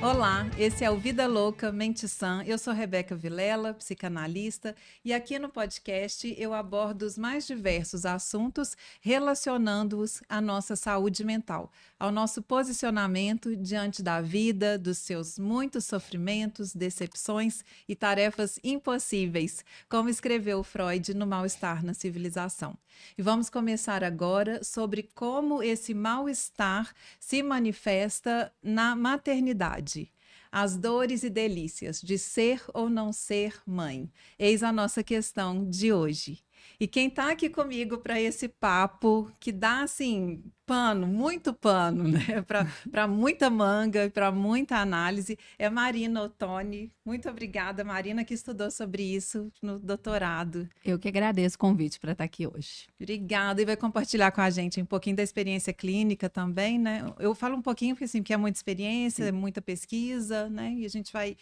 Olá, esse é o Vida Louca, Mente Sã. Eu sou Rebeca Vilela, psicanalista, e aqui no podcast eu abordo os mais diversos assuntos relacionando-os à nossa saúde mental, ao nosso posicionamento diante da vida, dos seus muitos sofrimentos, decepções e tarefas impossíveis, como escreveu Freud no Mal-Estar na Civilização. E vamos começar agora sobre como esse mal-estar se manifesta na maternidade. As dores e delícias de ser ou não ser mãe. Eis a nossa questão de hoje. E quem está aqui comigo para esse papo que dá assim pano, muito pano, né? Para muita manga e para muita análise, é Marina Ottoni. Muito obrigada, Marina, que estudou sobre isso no doutorado. Eu que agradeço o convite para estar aqui hoje. Obrigada, e vai compartilhar com a gente um pouquinho da experiência clínica também, né? Eu falo um pouquinho porque assim, porque é muita experiência, é muita pesquisa, né? E a gente vai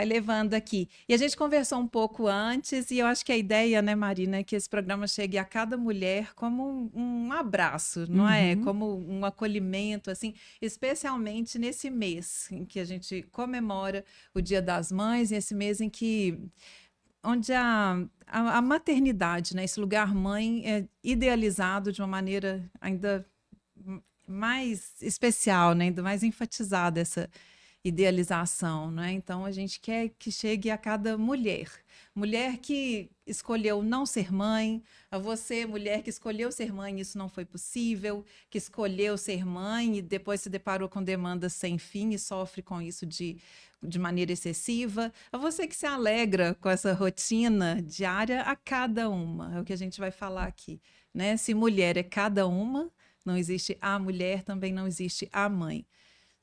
levando aqui. E a gente conversou um pouco antes, e eu acho que a ideia, né, Marina, é que esse programa chegue a cada mulher como um abraço, não é? Como um acolhimento, assim, especialmente nesse mês em que a gente comemora o Dia das Mães, esse mês em que onde a maternidade, né, esse lugar mãe é idealizado de uma maneira ainda mais especial, né, ainda mais enfatizada essa idealização, né? Então a gente quer que chegue a cada mulher que escolheu não ser mãe, a você, mulher que escolheu ser mãe, isso não foi possível, que escolheu ser mãe e depois se deparou com demandas sem fim e sofre com isso de maneira excessiva, a você que se alegra com essa rotina diária, a cada uma, é o que a gente vai falar aqui, né? Se mulher é cada uma, não existe a mulher, também não existe a mãe.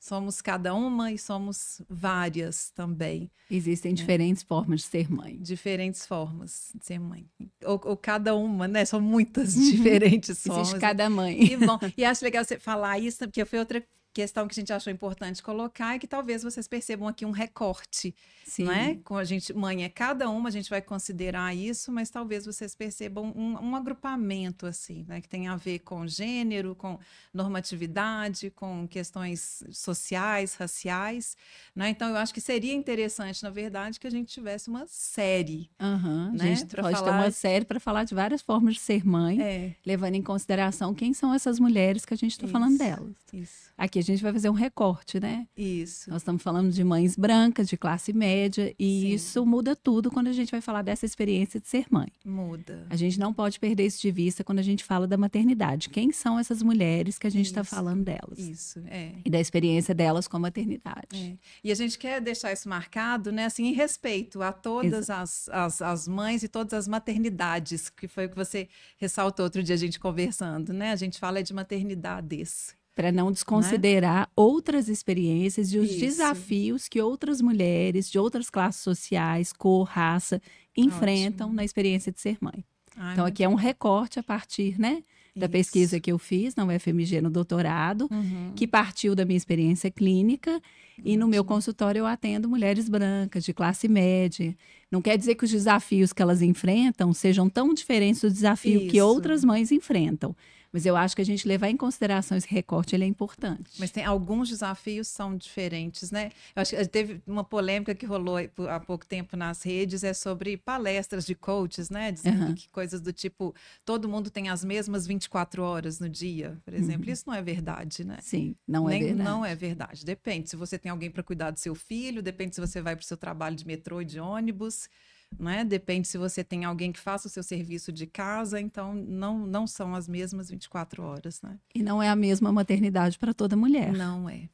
Somos cada uma e somos várias também. Existem diferentes formas de ser mãe. Diferentes formas de ser mãe. Ou cada uma, né? São muitas diferentes formas. Existe cada mãe. E bom, e acho legal você falar isso, porque foi outra questão que a gente achou importante colocar, é que talvez vocês percebam aqui um recorte, não é? Com a gente, mãe é cada uma, a gente vai considerar isso, mas talvez vocês percebam um agrupamento, assim, né? Que tem a ver com gênero, com normatividade, com questões sociais, raciais, né? Então, eu acho que seria interessante, na verdade, que a gente tivesse uma série, né? A gente pra pode falar... ter uma série para falar de várias formas de ser mãe, levando em consideração quem são essas mulheres que a gente está falando delas. Isso. Aqui a gente vai fazer um recorte, né? Isso. Nós estamos falando de mães brancas, de classe média, e isso muda tudo quando a gente vai falar dessa experiência de ser mãe. Muda. A gente não pode perder isso de vista quando a gente fala da maternidade. Quem são essas mulheres que a gente está falando delas? Isso, E da experiência delas com a maternidade. E a gente quer deixar isso marcado, né, assim, em respeito a todas as mães e todas as maternidades, que foi o que você ressaltou outro dia a gente conversando, né? A gente fala de maternidades. Para não desconsiderar outras experiências e os desafios que outras mulheres de outras classes sociais, cor, raça, enfrentam na experiência de ser mãe. Então, aqui é um recorte a partir, né, da pesquisa que eu fiz na UFMG no doutorado, que partiu da minha experiência clínica, e no meu consultório eu atendo mulheres brancas, de classe média. Não quer dizer que os desafios que elas enfrentam sejam tão diferentes do desafio que outras mães enfrentam. Mas eu acho que a gente levar em consideração esse recorte, ele é importante. Mas tem alguns desafios são diferentes, né? Eu acho que teve uma polêmica que rolou há pouco tempo nas redes, é sobre palestras de coaches, né? Dizendo que coisas do tipo, todo mundo tem as mesmas 24 horas no dia, por exemplo. Isso não é verdade, né? Sim, não é verdade. Não é verdade. Depende se você tem alguém para cuidar do seu filho, depende se você vai para o seu trabalho de metrô e de ônibus, né? Depende se você tem alguém que faça o seu serviço de casa, então não são as mesmas 24 horas, né? E não é a mesma maternidade para toda mulher. Não é.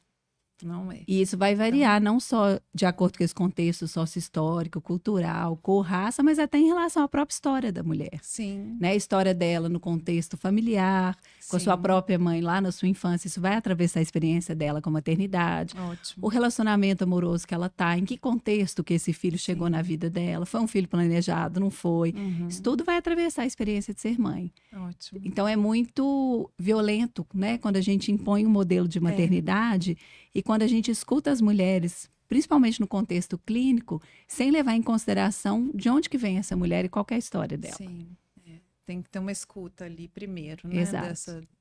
Não é. E isso vai variar, não só de acordo com esse contexto sócio-histórico, cultural, cor, raça, mas até em relação à própria história da mulher. Sim. Né? A história dela no contexto familiar, com a sua própria mãe lá na sua infância, isso vai atravessar a experiência dela com a maternidade. Ótimo. O relacionamento amoroso que ela está, em que contexto que esse filho chegou na vida dela, foi um filho planejado, não foi? Isso tudo vai atravessar a experiência de ser mãe. Ótimo. Então é muito violento, né? Quando a gente impõe um modelo de maternidade e quando a gente escuta as mulheres, principalmente no contexto clínico, sem levar em consideração de onde que vem essa mulher e qual que é a história dela. Sim. tem que ter uma escuta ali primeiro, né?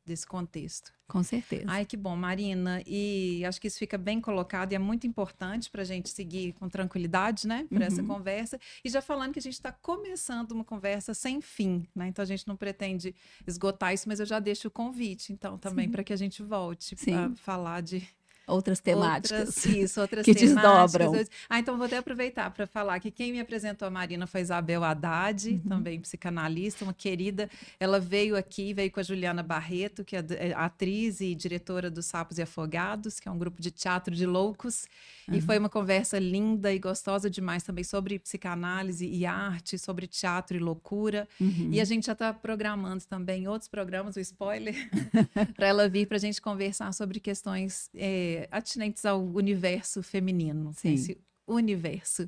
Desse contexto. Com certeza. Ai, que bom, Marina. E acho que isso fica bem colocado e é muito importante para a gente seguir com tranquilidade, né? Para essa conversa. E já falando que a gente está começando uma conversa sem fim, né? Então a gente não pretende esgotar isso, mas eu já deixo o convite, então, também para que a gente volte a falar de outras temáticas. Outras que temáticas. Desdobram. Então vou até aproveitar para falar que quem me apresentou a Marina foi Isabel Haddad, também psicanalista, uma querida. Ela veio com a Juliana Barreto, que é atriz e diretora do Sapos e Afogados, que é um grupo de teatro de loucos. E foi uma conversa linda e gostosa demais também sobre psicanálise e arte, sobre teatro e loucura. E a gente já está programando também outros programas, o spoiler, para ela vir para a gente conversar sobre questões atinentes ao universo feminino. Sim. Esse universo,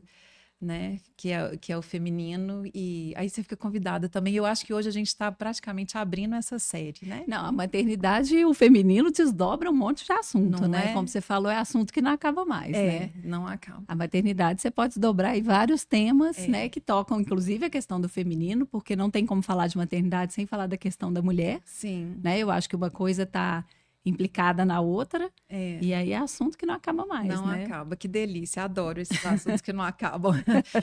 né, que é o feminino, e aí você fica convidada também. Eu acho que hoje a gente está praticamente abrindo essa série, né? Não, a maternidade e o feminino desdobra um monte de assunto, não né? É? Como você falou, é assunto que não acaba mais, né? Não acaba. A maternidade você pode desdobrar aí vários temas, né, que tocam inclusive a questão do feminino, porque não tem como falar de maternidade sem falar da questão da mulher. Sim. Né? Eu acho que uma coisa está implicada na outra, e aí é assunto que não acaba mais, não né? acaba, que delícia, adoro esses assuntos que não acabam.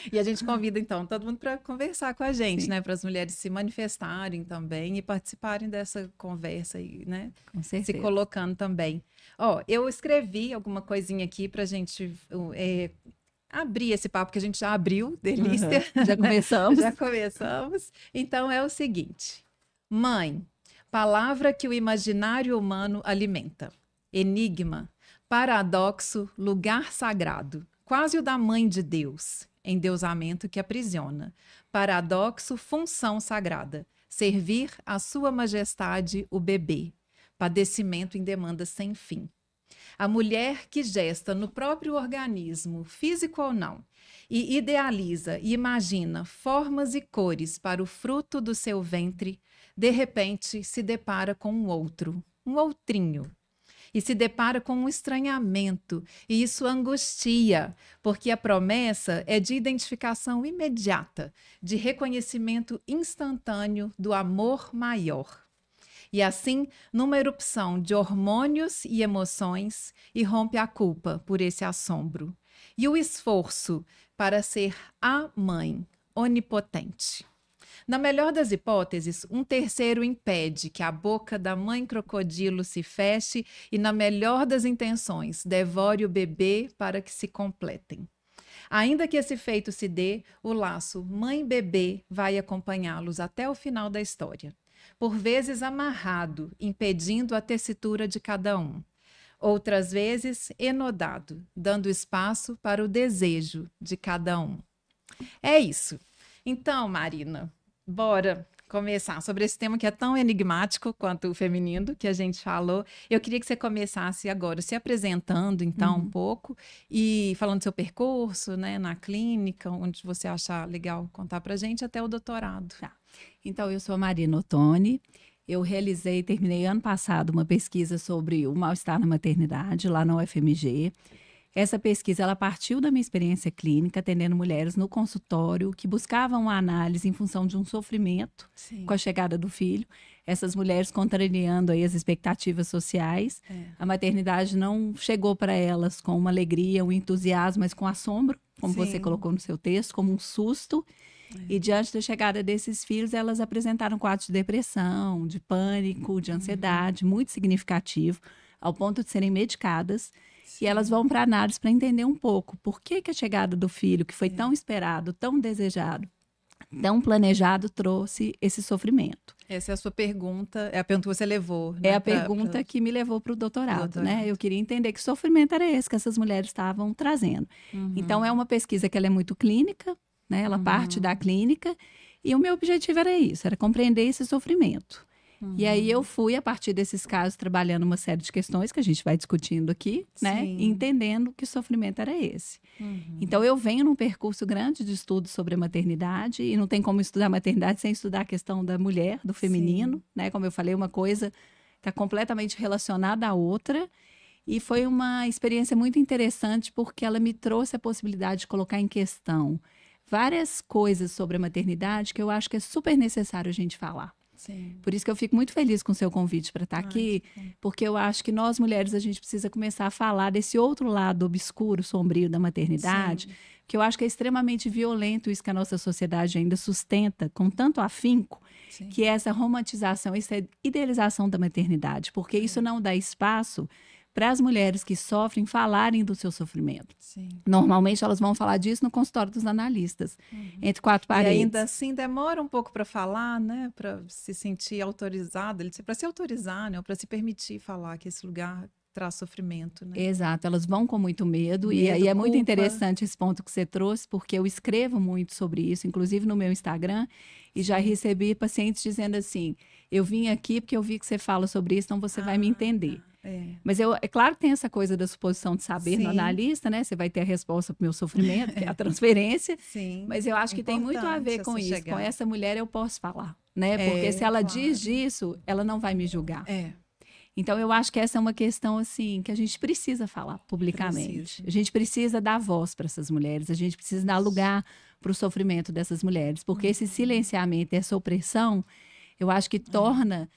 E a gente convida, então, todo mundo para conversar com a gente, né? Para as mulheres se manifestarem também e participarem dessa conversa aí, né? Com certeza. Se colocando também. Eu escrevi alguma coisinha aqui para a gente abrir esse papo, que a gente já abriu, delícia. Já começamos. Já começamos. Então, é o seguinte. Mãe, palavra que o imaginário humano alimenta. Enigma, paradoxo, lugar sagrado, quase o da mãe de Deus, endeusamento que aprisiona. Paradoxo, função sagrada, servir à sua majestade o bebê, padecimento em demanda sem fim. A mulher que gesta no próprio organismo, físico ou não, e idealiza e imagina formas e cores para o fruto do seu ventre, de repente se depara com um outrinho. E se depara com um estranhamento, e isso angustia, porque a promessa é de identificação imediata, de reconhecimento instantâneo do amor maior. E assim, numa erupção de hormônios e emoções, irrompe a culpa por esse assombro. E o esforço para ser a mãe onipotente. Na melhor das hipóteses, um terceiro impede que a boca da mãe crocodilo se feche e, na melhor das intenções, devore o bebê para que se completem. Ainda que esse feito se dê, o laço mãe-bebê vai acompanhá-los até o final da história. Por vezes amarrado, impedindo a tessitura de cada um. Outras vezes enodado, dando espaço para o desejo de cada um. É isso. Então, Marina, bora começar sobre esse tema que é tão enigmático quanto o feminino que a gente falou. Eu queria que você começasse agora se apresentando, então, um pouco e falando do seu percurso, né, na clínica, onde você achar legal contar pra gente, até o doutorado. Tá. Então, eu sou a Marina Ottoni. Eu terminei ano passado uma pesquisa sobre o mal-estar na maternidade, lá na UFMG. Essa pesquisa, ela partiu da minha experiência clínica, atendendo mulheres no consultório que buscavam uma análise em função de um sofrimento com a chegada do filho. Essas mulheres contrariando aí as expectativas sociais. A maternidade não chegou para elas com uma alegria, um entusiasmo, mas com assombro, como você colocou no seu texto, como um susto. E diante da chegada desses filhos, elas apresentaram quadros de depressão, de pânico, de ansiedade, muito significativo, ao ponto de serem medicadas. E elas vão para análise para entender um pouco por que a chegada do filho, que foi tão esperado, tão desejado, tão planejado, trouxe esse sofrimento. Essa é a sua pergunta, é a pergunta que você levou. Né, é a pergunta que me levou para o doutorado, né? Eu queria entender que sofrimento era esse que essas mulheres estavam trazendo. Então, é uma pesquisa que ela é muito clínica, né? Ela parte da clínica, e o meu objetivo era isso, era compreender esse sofrimento. E aí eu fui, a partir desses casos, trabalhando uma série de questões que a gente vai discutindo aqui, né? E entendendo que sofrimento era esse. Então, eu venho num percurso grande de estudo sobre a maternidade, e não tem como estudar a maternidade sem estudar a questão da mulher, do feminino, né? Como eu falei, uma coisa está completamente relacionada à outra. E foi uma experiência muito interessante, porque ela me trouxe a possibilidade de colocar em questão várias coisas sobre a maternidade que eu acho que é super necessário a gente falar. Sim. Por isso que eu fico muito feliz com o seu convite para estar aqui, porque eu acho que nós mulheres a gente precisa começar a falar desse outro lado obscuro, sombrio da maternidade, Sim. que eu acho que é extremamente violento isso que a nossa sociedade ainda sustenta com tanto afinco, Sim. que é essa romantização, essa idealização da maternidade, porque isso não dá espaço para as mulheres que sofrem falarem do seu sofrimento. Sim. Normalmente elas vão falar disso no consultório dos analistas, entre quatro paredes. E ainda assim demora um pouco para falar, né? Para se sentir autorizada, para se autorizar, né? Para se permitir falar que esse lugar traz sofrimento, né? Exato, elas vão com muito medo e aí é muito interessante esse ponto que você trouxe, porque eu escrevo muito sobre isso, inclusive no meu Instagram, e já recebi pacientes dizendo assim, eu vim aqui porque eu vi que você fala sobre isso, então você vai me entender. Mas é claro que tem essa coisa da suposição de saber no analista, né? Você vai ter a resposta para o meu sofrimento, que é a transferência. Sim. Mas eu acho que tem muito a ver com isso. Com essa mulher eu posso falar, né? Porque se ela diz disso, ela não vai me julgar. Então eu acho que essa é uma questão assim que a gente precisa falar publicamente. A gente precisa dar voz para essas mulheres, a gente precisa dar lugar para o sofrimento dessas mulheres, porque esse silenciamento, essa opressão, eu acho que torna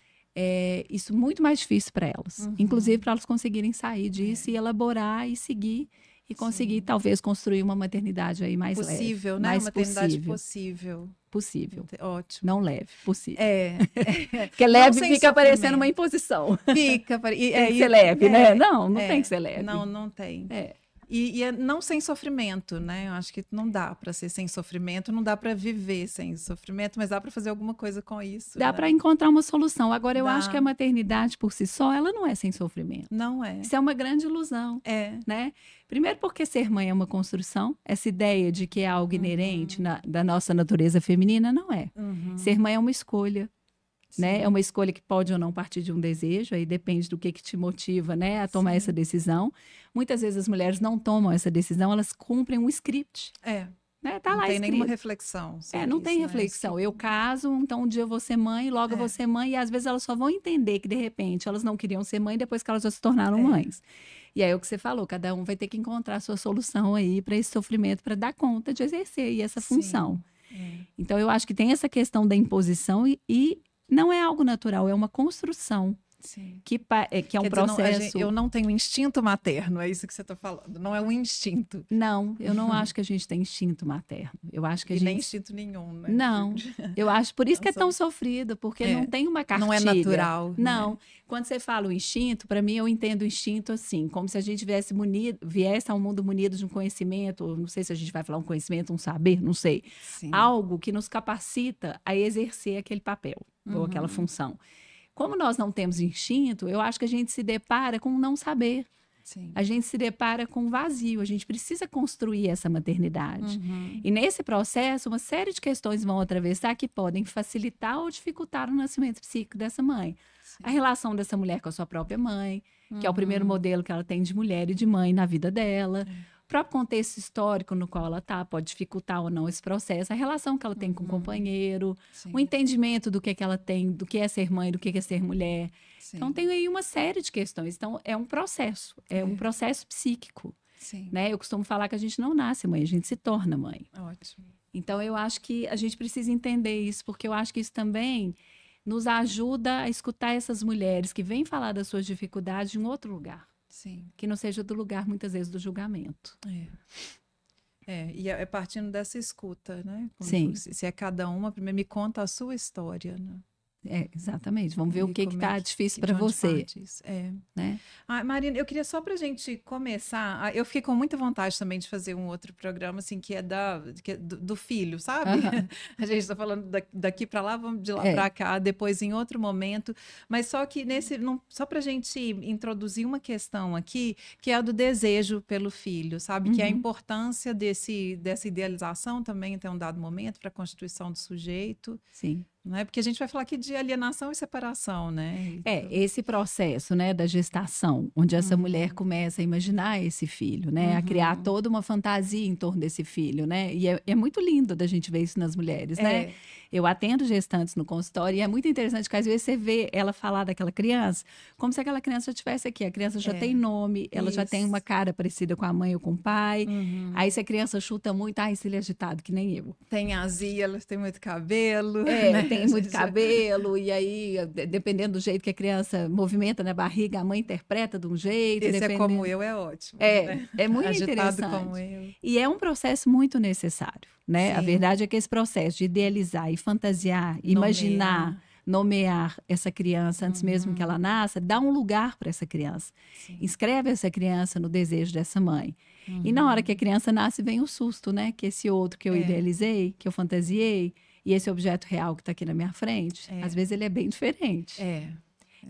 isso muito mais difícil para elas, inclusive para elas conseguirem sair disso e elaborar e seguir e conseguir talvez construir uma maternidade aí mais possível, leve, né? mais Uma maternidade possível. Possível. Ótimo. Não leve, possível. Porque leve fica parecendo uma imposição. Fica. Tem que ser leve, né? Não tem que ser leve. Não tem. E não sem sofrimento, né? Eu acho que não dá para ser sem sofrimento, não dá para viver sem sofrimento, mas dá para fazer alguma coisa com isso. Dá, né? Para encontrar uma solução. Agora, eu acho que a maternidade por si só, ela não é sem sofrimento. Não é. Isso é uma grande ilusão. Né? Primeiro porque ser mãe é uma construção. Essa ideia de que é algo inerente da nossa natureza feminina, não é. Ser mãe é uma escolha. Né? É uma escolha que pode ou não partir de um desejo, aí depende do que te motiva, né, a tomar essa decisão. Muitas vezes as mulheres não tomam essa decisão, elas cumprem um script. Né? Tá não lá tem escrito. Nenhuma reflexão. Não tem reflexão. Eu caso, então um dia eu vou ser mãe, logo eu vou ser mãe, e às vezes elas só vão entender que, de repente, elas não queriam ser mãe depois que elas já se tornaram mães. E aí é o que você falou, cada um vai ter que encontrar a sua solução aí para esse sofrimento, para dar conta de exercer aí essa função. Então eu acho que tem essa questão da imposição e não é algo natural, é uma construção. Que é um processo... eu não tenho instinto materno, é isso que você está falando. Não é um instinto. Não, eu não acho que a gente tem instinto materno. Eu acho que nem instinto nenhum, né? Não, eu acho, por isso que é tão sofrido, porque não tem uma cartilha. Não é natural. Não, né? Quando você fala o instinto, para mim eu entendo o instinto assim, como se a gente viesse ao mundo munido de um conhecimento, não sei se a gente vai falar um conhecimento, um saber, não sei. Algo que nos capacita a exercer aquele papel, ou aquela função. Como nós não temos instinto, eu acho que a gente se depara com não saber. A gente se depara com vazio. A gente precisa construir essa maternidade. E nesse processo, uma série de questões vão atravessar que podem facilitar ou dificultar o nascimento psíquico dessa mãe. A relação dessa mulher com a sua própria mãe, que é o primeiro modelo que ela tem de mulher e de mãe na vida dela. O próprio contexto histórico no qual ela está pode dificultar ou não esse processo, a relação que ela tem com o companheiro, o entendimento do que ela tem, do que é ser mãe, do que é ser mulher. Então, tem aí uma série de questões. Então, é um processo, um processo psíquico. Né? Eu costumo falar que a gente não nasce mãe, a gente se torna mãe. Ótimo. Então, eu acho que a gente precisa entender isso, porque eu acho que isso também nos ajuda a escutar essas mulheres que vêm falar das suas dificuldades de um outro lugar. Que não seja do lugar, muitas vezes, do julgamento. E é partindo dessa escuta, né? Se é cada uma, primeiro me conta a sua história, né? Exatamente. Vamos ver o que está difícil para você. Né? Marina, eu queria só para a gente começar. Eu fiquei com muita vontade também de fazer um outro programa, assim, que é do filho, sabe? A gente está falando daqui para lá, vamos de lá para cá, depois em outro momento. Mas só que só para a gente introduzir uma questão aqui, que é a do desejo pelo filho, sabe? Que é a importância dessa idealização também até um dado momento para a constituição do sujeito. né? Porque a gente vai falar aqui de alienação e separação, né? Esse processo, né, da gestação, onde essa mulher começa a imaginar esse filho, né, a criar toda uma fantasia em torno desse filho, né? E é muito lindo da gente ver isso nas mulheres, né? Eu atendo gestantes no consultório e é muito interessante que às vezes você vê ela falar daquela criança como se aquela criança já estivesse aqui. A criança já tem nome, ela já tem uma cara parecida com a mãe ou com o pai. Aí se a criança chuta muito, esse ele é agitado, que nem eu. Tem azia, elas têm muito cabelo. Né? Tem muito cabelo, e aí, dependendo do jeito que a criança movimenta na barriga, a mãe interpreta de um jeito. Esse é como eu, é ótimo. Né? É muito agitado interessante. Como eu. E é um processo muito necessário, né? Sim. A verdade é que esse processo de idealizar e fantasiar, imaginar, nomear essa criança antes mesmo que ela nasça, dá um lugar para essa criança. Sim. Inscreve essa criança no desejo dessa mãe. E na hora que a criança nasce, vem o susto, né? Que esse outro que eu idealizei, que eu fantasiei, e esse objeto real que está aqui na minha frente, às vezes ele é bem diferente.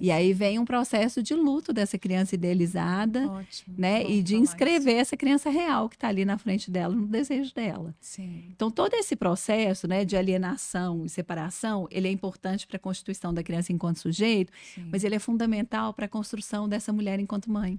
E aí vem um processo de luto dessa criança idealizada, né? E de inscrever essa criança real que está ali na frente dela, no desejo dela. Sim. Então, todo esse processo, né, de alienação e separação, ele é importante para a constituição da criança enquanto sujeito, mas ele é fundamental para a construção dessa mulher enquanto mãe.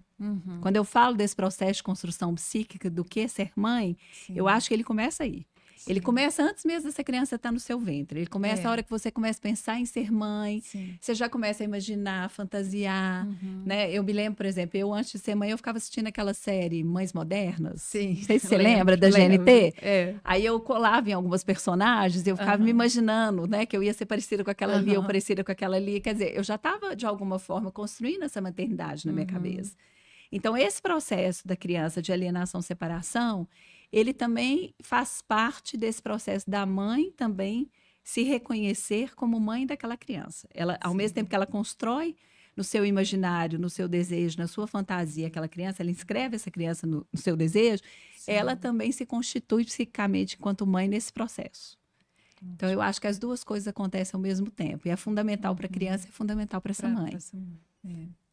Quando eu falo desse processo de construção psíquica do que é ser mãe, eu acho que ele começa aí. Ele começa antes mesmo dessa criança estar no seu ventre. Ele começa a hora que você começa a pensar em ser mãe. Sim. Você já começa a imaginar, fantasiar, né? Eu me lembro, por exemplo, eu antes de ser mãe, eu ficava assistindo aquela série Mães Modernas. Sim. Não sei se você lembra da GNT. Aí eu colava em algumas personagens, eu ficava me imaginando, né? Que eu ia ser parecida com aquela ali, ou parecida com aquela ali. Quer dizer, eu já estava, de alguma forma, construindo essa maternidade na minha cabeça. Então, esse processo da criança de alienação, separação, ele também faz parte desse processo da mãe também se reconhecer como mãe daquela criança. Ela, ao mesmo tempo que ela constrói no seu imaginário, no seu desejo, na sua fantasia, aquela criança, ela inscreve essa criança no seu desejo, ela também se constitui psicicamente enquanto mãe nesse processo. Então, eu acho que as duas coisas acontecem ao mesmo tempo. E é fundamental para a criança e é fundamental para essa mãe.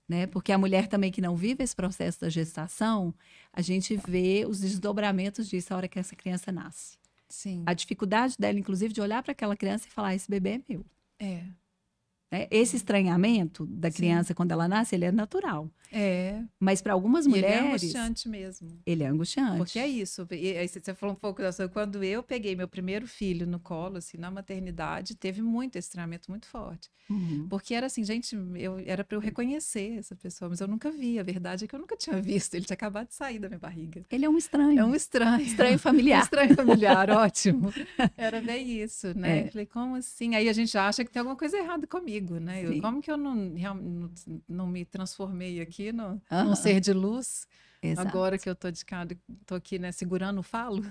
Né? Porque a mulher também que não vive esse processo da gestação, a gente vê os desdobramentos disso na hora que essa criança nasce. Sim. A dificuldade dela, inclusive, de olhar para aquela criança e falar, esse bebê é meu. Né? Esse estranhamento da criança quando ela nasce, ele é natural. Mas para algumas mulheres... Ele é angustiante mesmo. Ele é angustiante. Porque é isso. E aí você falou um pouco da sua... Quando eu peguei meu primeiro filho no colo, assim, na maternidade, teve muito estranhamento muito forte. Porque era assim, gente, era para eu reconhecer essa pessoa, mas eu nunca vi. A verdade é que eu nunca tinha visto. Ele tinha acabado de sair da minha barriga. Ele é um estranho. É um estranho. Estranho familiar. Estranho familiar, ótimo. Era bem isso, né? Eu falei, como assim? Aí a gente acha que tem alguma coisa errada comigo, né? Como que eu não me transformei aqui num ser de luz? Exato. Agora que eu tô aqui, né, segurando o falo.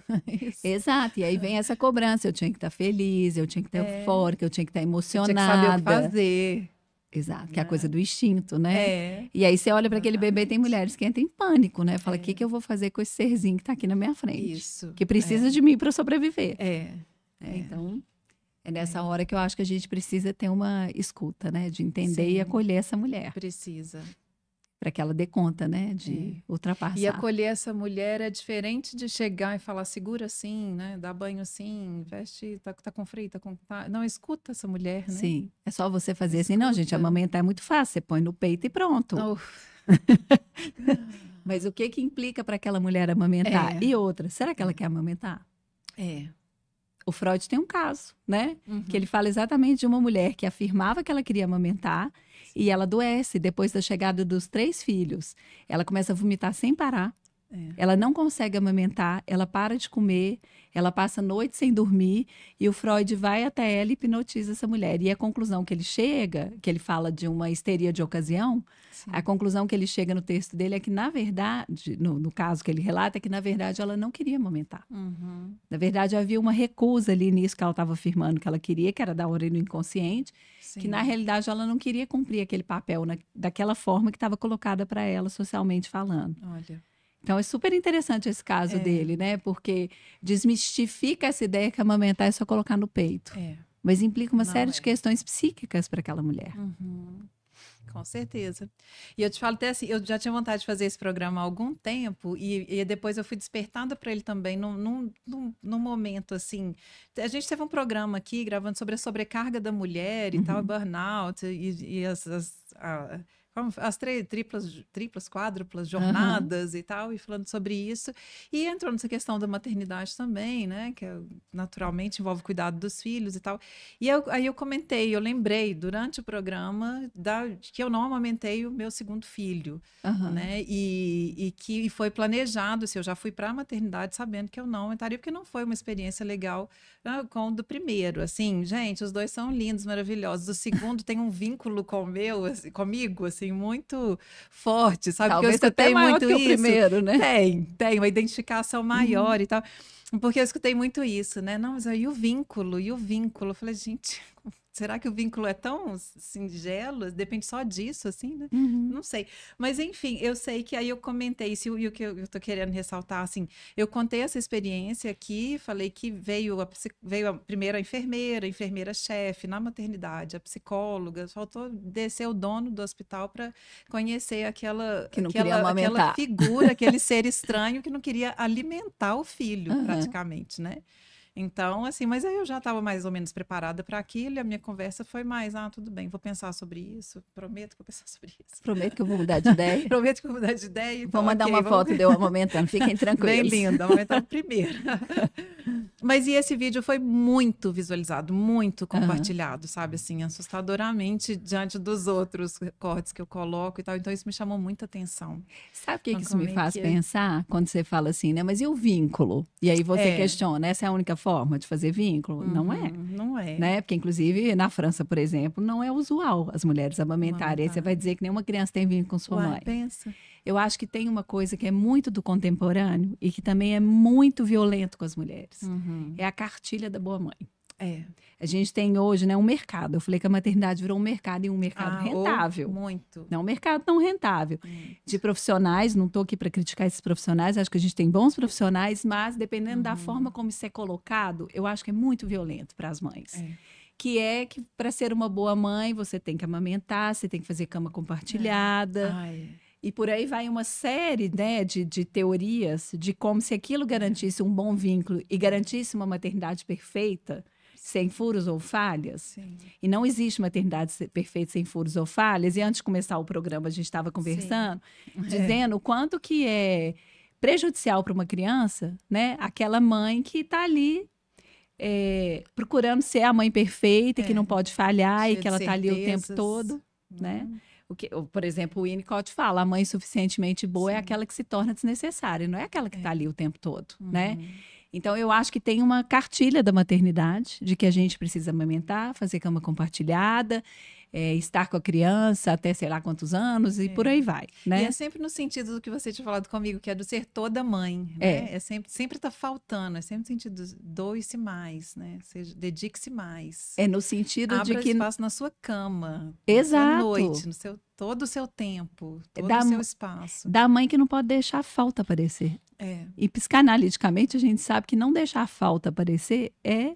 Exato, e aí vem essa cobrança, eu tinha que estar feliz, eu tinha que estar eufórica, eu tinha que estar emocionada. Tinha que saber o que fazer. Exato, que é a coisa do instinto, né? E aí você olha para aquele bebê, tem mulheres que entram em pânico, né? Fala, o que eu vou fazer com esse serzinho que está aqui na minha frente? Isso. Que precisa de mim para sobreviver. Então, é nessa hora que eu acho que a gente precisa ter uma escuta, né? De entender e acolher essa mulher. Precisa. Para que ela dê conta, né, de ultrapassar. E acolher essa mulher é diferente de chegar e falar, segura assim, né, dá banho assim, veste, tá com frio, Não, escuta essa mulher, né? Sim, é só você fazer assim, não, gente, amamentar é muito fácil, você põe no peito e pronto. Mas o que implica para aquela mulher amamentar? E outra, será que ela quer amamentar? O Freud tem um caso, né? Que ele fala exatamente de uma mulher que afirmava que ela queria amamentar e ela adoece depois da chegada dos 3 filhos. Ela começa a vomitar sem parar. Ela não consegue amamentar, ela para de comer, ela passa a noite sem dormir e o Freud vai até ela e hipnotiza essa mulher. E a conclusão que ele chega, que ele fala de uma histeria de ocasião, a conclusão que ele chega no texto dele é que, na verdade, no caso que ele relata, é que, na verdade, ela não queria amamentar. Na verdade, havia uma recusa ali nisso que ela estava afirmando que ela queria, que era da origem do inconsciente, que, na realidade, ela não queria cumprir aquele papel daquela forma que estava colocada para ela, socialmente falando. Olha... Então, é super interessante esse caso dele, né? Porque desmistifica essa ideia que amamentar é só colocar no peito. Mas implica uma série de questões psíquicas para aquela mulher. Com certeza. E eu te falo até assim, eu já tinha vontade de fazer esse programa há algum tempo e depois eu fui despertada para ele também num momento assim. A gente teve um programa aqui gravando sobre a sobrecarga da mulher e tal, burnout e as triplas, quádruplas jornadas e tal, e falando sobre isso. E entrou nessa questão da maternidade também, né? Que naturalmente envolve o cuidado dos filhos e tal. E aí eu comentei, eu lembrei durante o programa que eu não amamentei o meu segundo filho, né? E que foi planejado, assim, eu já fui para a maternidade sabendo que eu não amamentaria, porque não foi uma experiência legal com o do primeiro. Assim, gente, os dois são lindos, maravilhosos. O segundo tem um vínculo comigo, assim, muito forte, sabe? Talvez porque eu escutei até maior muito que isso. O primeiro, né? Tem uma identificação maior e tal. Porque eu escutei muito isso, né? Não, mas aí o vínculo, Eu falei, gente, será que o vínculo é tão singelo? Depende só disso, assim, né? Não sei. Mas, enfim, eu sei que aí eu comentei isso, e o que eu tô querendo ressaltar, assim, eu contei essa experiência aqui, falei que veio primeiro a enfermeira-chefe na maternidade, a psicóloga, faltou descer o dono do hospital para conhecer aquela figura, aquele ser estranho que não queria alimentar o filho, praticamente, né? Então, assim, mas aí eu já estava mais ou menos preparada para aquilo e a minha conversa foi mais, tudo bem, vou pensar sobre isso, prometo que vou pensar sobre isso. Prometo que eu vou mudar de ideia. Prometo que eu vou mudar de ideia. Então, vou mandar uma foto de eu amamentando, fiquem tranquilos. Bem linda, amamentando primeiro. Mas e esse vídeo foi muito visualizado, muito compartilhado, sabe, assim, assustadoramente diante dos outros cortes que eu coloco e tal, então isso me chamou muita atenção. Sabe o que isso me faz pensar quando você fala assim, né, mas e o vínculo? E aí você questiona, essa é a única forma de fazer vínculo? Não é. Não é. Né? Porque, inclusive, na França, por exemplo, não é usual as mulheres amamentarem. Aí você vai dizer que nenhuma criança tem vínculo com sua mãe. Pensa. Eu acho que tem uma coisa que é muito do contemporâneo e que também é muito violento com as mulheres. É a cartilha da boa mãe. A gente tem hoje, né, um mercado. Eu falei que a maternidade virou um mercado e um mercado rentável. Muito. Não um mercado tão rentável. De profissionais, não estou aqui para criticar esses profissionais, acho que a gente tem bons profissionais, mas dependendo da forma como isso é colocado, eu acho que é muito violento para as mães. Que para ser uma boa mãe, você tem que amamentar, você tem que fazer cama compartilhada. E por aí vai uma série, né, de teorias de como se aquilo garantisse um bom vínculo e garantisse uma maternidade perfeita, sem furos ou falhas. Sim. E não existe maternidade perfeita sem furos ou falhas. E antes de começar o programa, a gente estava conversando, dizendo o quanto que é prejudicial para uma criança, né, aquela mãe que está ali procurando ser a mãe perfeita, que não pode falhar, cheia e que ela está ali o tempo todo, né? Por exemplo, o Winnicott fala, a mãe suficientemente boa é aquela que se torna desnecessária, não é aquela que está ali o tempo todo, né? Então, eu acho que tem uma cartilha da maternidade, de que a gente precisa amamentar, fazer cama compartilhada, estar com a criança até sei lá quantos anos e por aí vai, né? E é sempre no sentido do que você tinha falado comigo, que é do ser toda mãe, né? Sempre está faltando, é sempre no sentido do doe-se mais, né? Seja, dedique-se mais. É no sentido de que... espaço na sua cama, Exato. na sua noite, todo o seu tempo, todo o seu espaço. Da mãe que não pode deixar a falta aparecer. E psicanaliticamente a gente sabe que não deixar a falta aparecer é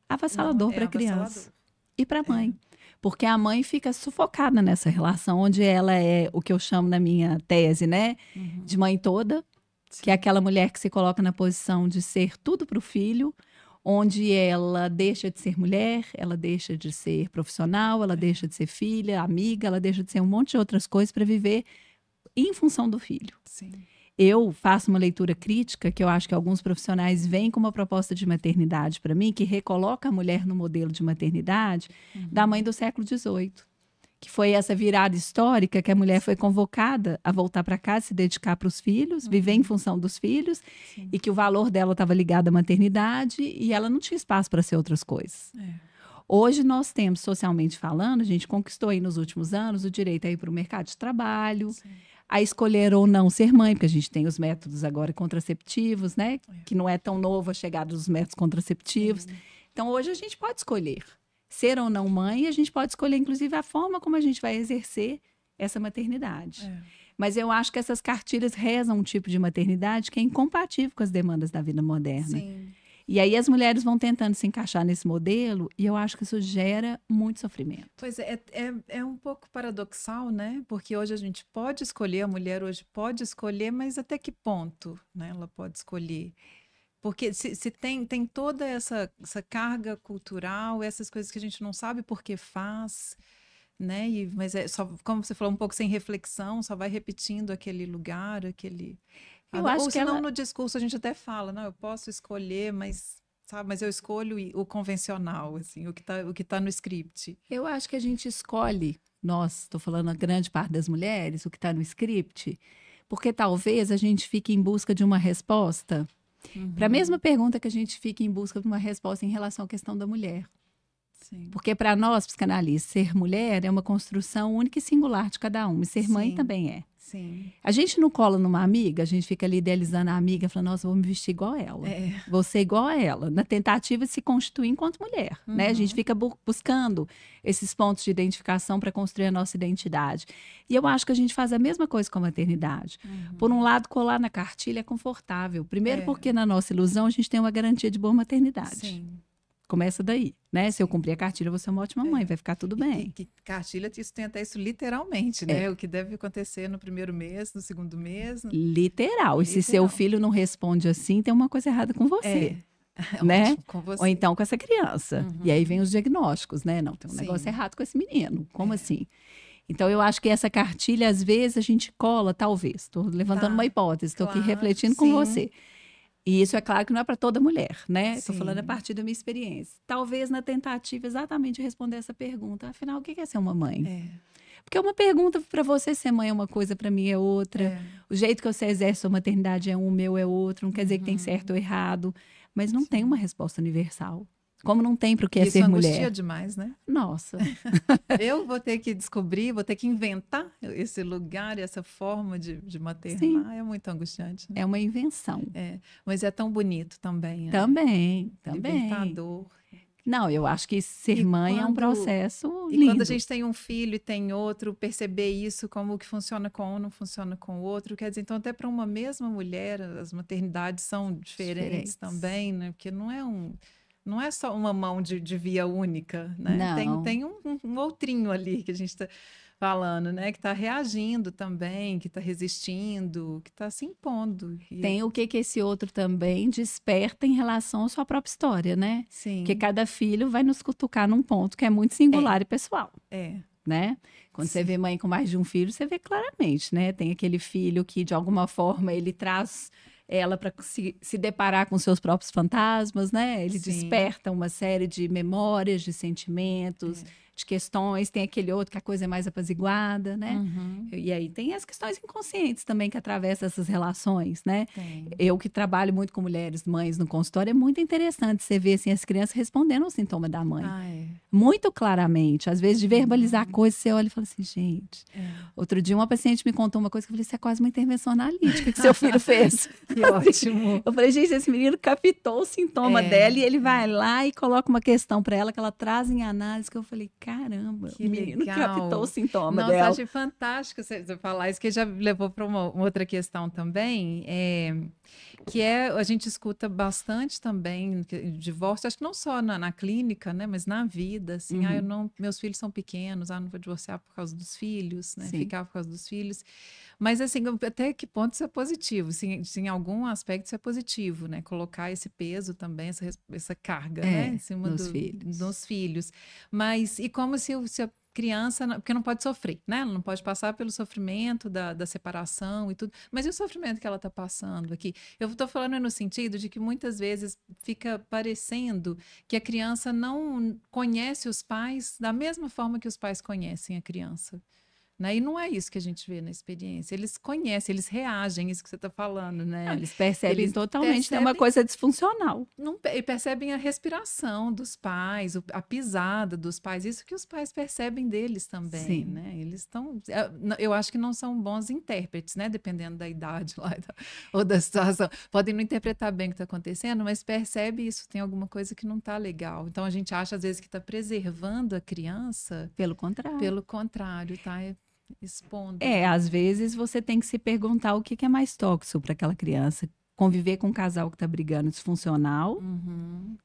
avassalador para a criança e para a mãe. Porque a mãe fica sufocada nessa relação, onde ela é o que eu chamo na minha tese, né? De mãe toda, que é aquela mulher que se coloca na posição de ser tudo para o filho, onde ela deixa de ser mulher, ela deixa de ser profissional, ela deixa de ser filha, amiga, ela deixa de ser um monte de outras coisas para viver em função do filho. Sim. Eu faço uma leitura crítica, que eu acho que alguns profissionais vêm com uma proposta de maternidade para mim, que recoloca a mulher no modelo de maternidade da mãe do século XVIII, que foi essa virada histórica que a mulher foi convocada a voltar para casa, se dedicar para os filhos, viver em função dos filhos, e que o valor dela estava ligado à maternidade e ela não tinha espaço para ser outras coisas. Hoje nós temos, socialmente falando, a gente conquistou aí nos últimos anos o direito a ir para o mercado de trabalho, a escolher ou não ser mãe, porque a gente tem os métodos agora contraceptivos, né? Que não é tão novo a chegada dos métodos contraceptivos. Então, hoje a gente pode escolher ser ou não mãe, e a gente pode escolher, inclusive, a forma como a gente vai exercer essa maternidade. Mas eu acho que essas cartilhas rezam um tipo de maternidade que é incompatível com as demandas da vida moderna. E aí as mulheres vão tentando se encaixar nesse modelo e eu acho que isso gera muito sofrimento. Pois é um pouco paradoxal, né? Porque hoje a gente pode escolher, a mulher hoje pode escolher, mas até que ponto, né, ela pode escolher? Porque se tem toda essa carga cultural, essas coisas que a gente não sabe por que faz, né? Mas é só, como você falou, um pouco sem reflexão, só vai repetindo aquele lugar, aquele... Eu acho Ou que senão no discurso a gente até fala, não, eu posso escolher, mas, sabe, mas eu escolho o convencional, assim, o que tá no script. Eu acho que a gente escolhe, nós, estou falando a grande parte das mulheres, o que está no script, porque talvez a gente fique em busca de uma resposta para a mesma pergunta que a gente fica em busca de uma resposta em relação à questão da mulher. Sim. Porque para nós, psicanalistas, ser mulher é uma construção única e singular de cada uma, e ser mãe também é. Sim. A gente não cola numa amiga, a gente fica ali idealizando a amiga, falando, nossa, vou me vestir igual a ela. Vou ser igual a ela. Na tentativa de se constituir enquanto mulher, né? A gente fica buscando esses pontos de identificação para construir a nossa identidade. E eu acho que a gente faz a mesma coisa com a maternidade. Por um lado, colar na cartilha é confortável. Primeiro porque na nossa ilusão a gente tem uma garantia de boa maternidade. Sim. Começa daí, né? Se eu cumprir a cartilha, eu vou ser uma ótima mãe, vai ficar tudo bem. E cartilha, isso tem até isso literalmente, né? O que deve acontecer no primeiro mês, no segundo mês. Literal. E se seu filho não responde assim, tem uma coisa errada com você. Né? Com você. Ou então com essa criança. E aí vem os diagnósticos, né? Não, tem um negócio errado com esse menino. Como assim? Então, eu acho que essa cartilha, às vezes, a gente cola, talvez. Estou levantando uma hipótese, estou aqui refletindo com você. E isso é claro que não é para toda mulher, né? Estou falando a partir da minha experiência. Talvez na tentativa exatamente de responder essa pergunta. Afinal, o que é ser uma mãe? Porque uma pergunta para você ser mãe é uma coisa, para mim é outra. O jeito que você exerce sua maternidade é um, o meu é outro. Não quer dizer que tem certo ou errado. Mas não tem uma resposta universal. Como não tem para o que é ser mulher. Isso angustia demais, né? Nossa. Eu vou ter que descobrir, vou ter que inventar esse lugar, essa forma de maternar. Sim. É muito angustiante. Né? É uma invenção. Mas é tão bonito também. Né? Também. Libertador. Não, eu acho que ser mãe é um processo lindo. E quando a gente tem um filho e tem outro, perceber isso, como o que funciona com um não funciona com o outro. Quer dizer, então até para uma mesma mulher, as maternidades são diferentes também, né? Porque não é só uma mão de via única, né? Não. Tem um outrinho ali que a gente está falando, né? Que está reagindo também, que está resistindo, que está se impondo. Tem o que esse outro também desperta em relação à sua própria história, né? Sim. Porque cada filho vai nos cutucar num ponto que é muito singular e pessoal. Né? Quando você vê mãe com mais de um filho, você vê claramente, né? Tem aquele filho que, de alguma forma, ele traz ela para se deparar com seus próprios fantasmas, né? Ele desperta uma série de memórias, de sentimentos, de questões. Tem aquele outro que a coisa é mais apaziguada, né? E aí tem as questões inconscientes também que atravessam essas relações, né? Eu que trabalho muito com mulheres, mães no consultório, é muito interessante você ver assim, as crianças respondendo ao sintoma da mãe. Muito claramente. Às vezes, de verbalizar coisas, você olha e fala assim, gente... Outro dia, uma paciente me contou uma coisa que eu falei, isso é quase uma intervenção analítica que seu filho fez. Que ótimo. Eu falei, gente, esse menino captou o sintoma dela e ele vai lá e coloca uma questão para ela que ela traz em análise, que eu falei, caramba, que o menino legal. captou o sintoma Nossa, dela. Nossa, achei fantástico você falar isso, que já levou para uma outra questão também, que a gente escuta bastante também divórcio, acho que não só na clínica, né, mas na vida, assim, meus filhos são pequenos, não vou divorciar por causa dos filhos, né, ficar por causa dos filhos, mas assim, até que ponto isso é positivo? Se em algum aspecto isso é positivo, né, colocar esse peso também, essa carga, né, em cima dos filhos, mas e como se a criança, porque não pode sofrer, né? Ela não pode passar pelo sofrimento da separação e tudo. Mas e o sofrimento que ela está passando aqui? Eu estou falando no sentido de que muitas vezes fica parecendo que a criança não conhece os pais da mesma forma que os pais conhecem a criança. Né? E não é isso que a gente vê na experiência. Eles conhecem, eles reagem, isso que você está falando, né? Não, eles percebem totalmente, tem uma coisa disfuncional. E percebem a respiração dos pais, a pisada dos pais, isso que os pais percebem deles também, né? Eles estão... Eu acho que não são bons intérpretes, né? Dependendo da idade lá ou da situação. Podem não interpretar bem o que está acontecendo, mas percebe isso, tem alguma coisa que não está legal. Então, a gente acha, às vezes, que está preservando a criança. Pelo contrário. Pelo contrário, tá? Expondo. Às vezes você tem que se perguntar o que é mais tóxico para aquela criança. conviver com um casal que está brigando disfuncional,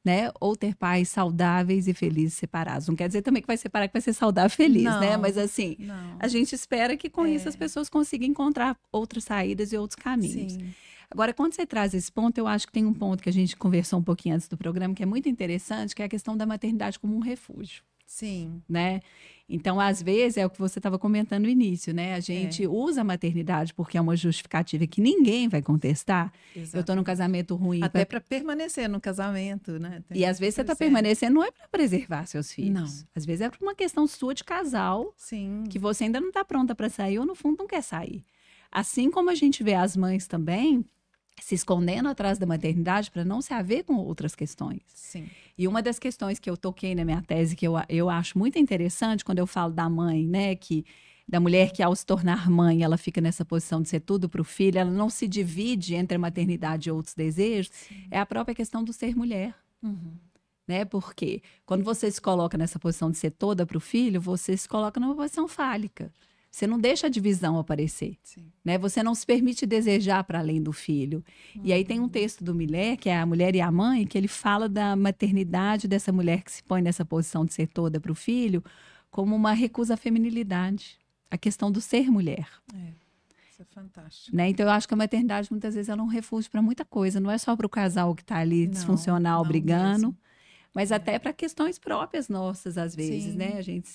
né? Ou ter pais saudáveis e felizes separados. Não quer dizer também que vai separar que vai ser saudável e feliz, né? Mas assim, a gente espera que com isso as pessoas consigam encontrar outras saídas e outros caminhos. Sim. Agora, quando você traz esse ponto, eu acho que tem um ponto que a gente conversou um pouquinho antes do programa, que é muito interessante, que é a questão da maternidade como um refúgio. Sim. Né? Então, às vezes, é o que você estava comentando no início, né? A gente usa a maternidade porque é uma justificativa que ninguém vai contestar. Exatamente. Eu estou num casamento ruim. Até para permanecer no casamento, né? E às vezes você está permanecendo não é para preservar seus filhos. Não. Às vezes é por uma questão sua de casal. Sim. Que você ainda não está pronta para sair ou, no fundo, não quer sair. Assim como a gente vê as mães também se escondendo atrás da maternidade para não se haver com outras questões. Sim. E uma das questões que eu toquei na minha tese, que eu acho muito interessante, quando eu falo da mãe, né, da mulher que ao se tornar mãe, ela fica nessa posição de ser tudo para o filho, ela não se divide entre a maternidade e outros desejos, é a própria questão do ser mulher. Né? Porque quando você se coloca nessa posição de ser toda para o filho, você se coloca numa posição fálica. Você não deixa a divisão aparecer, né? Você não se permite desejar para além do filho. E aí tem um texto do Miller, que é A Mulher e a Mãe, que ele fala da maternidade dessa mulher que se põe nessa posição de ser toda para o filho como uma recusa à feminilidade, a questão do ser mulher. Isso é fantástico. Né? Então eu acho que a maternidade muitas vezes ela é um refúgio para muita coisa, não é só para o casal que está ali disfuncional, brigando, mas até para questões próprias nossas às vezes, né? A gente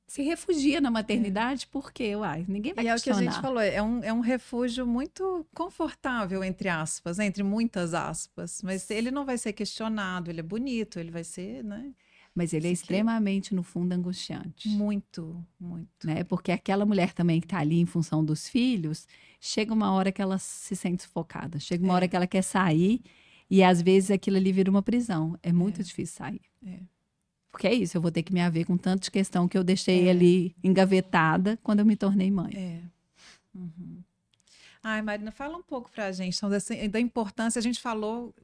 se refugia na maternidade porque, ninguém vai questionar. E é o que a gente falou, é um refúgio muito confortável, entre aspas, entre muitas aspas, mas ele não vai ser questionado, ele é bonito, ele vai ser, né? Mas ele é extremamente, no fundo, angustiante. Muito, muito. Né? Porque aquela mulher também que está ali em função dos filhos, chega uma hora que ela se sente sufocada, chega uma hora que ela quer sair e, às vezes, aquilo ali vira uma prisão. É muito difícil sair. Porque é isso, eu vou ter que me haver com tanta questão que eu deixei ali engavetada quando eu me tornei mãe. Ai, Marina, fala um pouco para a gente então, da importância. A gente falou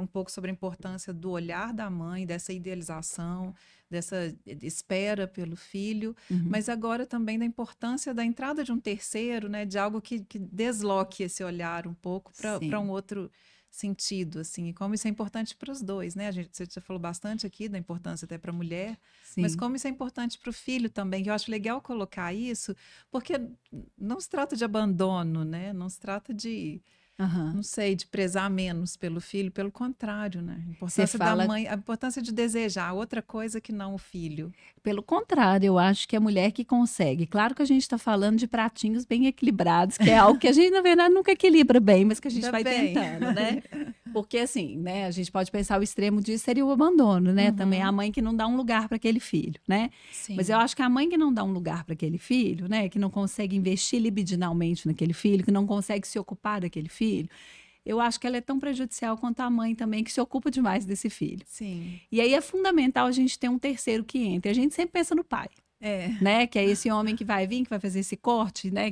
um pouco sobre a importância do olhar da mãe, dessa idealização, dessa espera pelo filho, mas agora também da importância da entrada de um terceiro, né, de algo que desloque esse olhar um pouco para um outro sentido, assim, e como isso é importante para os dois, né? Você já falou bastante aqui da importância até para a mulher, mas como isso é importante para o filho também, que eu acho legal colocar isso, porque não se trata de abandono, né? Não se trata de, não sei, de prezar menos pelo filho, pelo contrário, né? A importância da mãe, a importância de desejar outra coisa que não o filho. Pelo contrário, eu acho que é a mulher que consegue. Claro que a gente está falando de pratinhos bem equilibrados, que é algo que a gente, na verdade, nunca equilibra bem, mas que a gente vai tentando, né? Porque, assim, né, a gente pode pensar o extremo disso seria o abandono, né? Também a mãe que não dá um lugar para aquele filho, né? Mas eu acho que a mãe que não dá um lugar para aquele filho, né? Que não consegue investir libidinalmente naquele filho, que não consegue se ocupar daquele filho, eu acho que ela é tão prejudicial quanto a mãe também, que se ocupa demais desse filho. E aí é fundamental a gente ter um terceiro que entre. A gente sempre pensa no pai, né? Que é esse homem que vai vir, que vai fazer esse corte, né?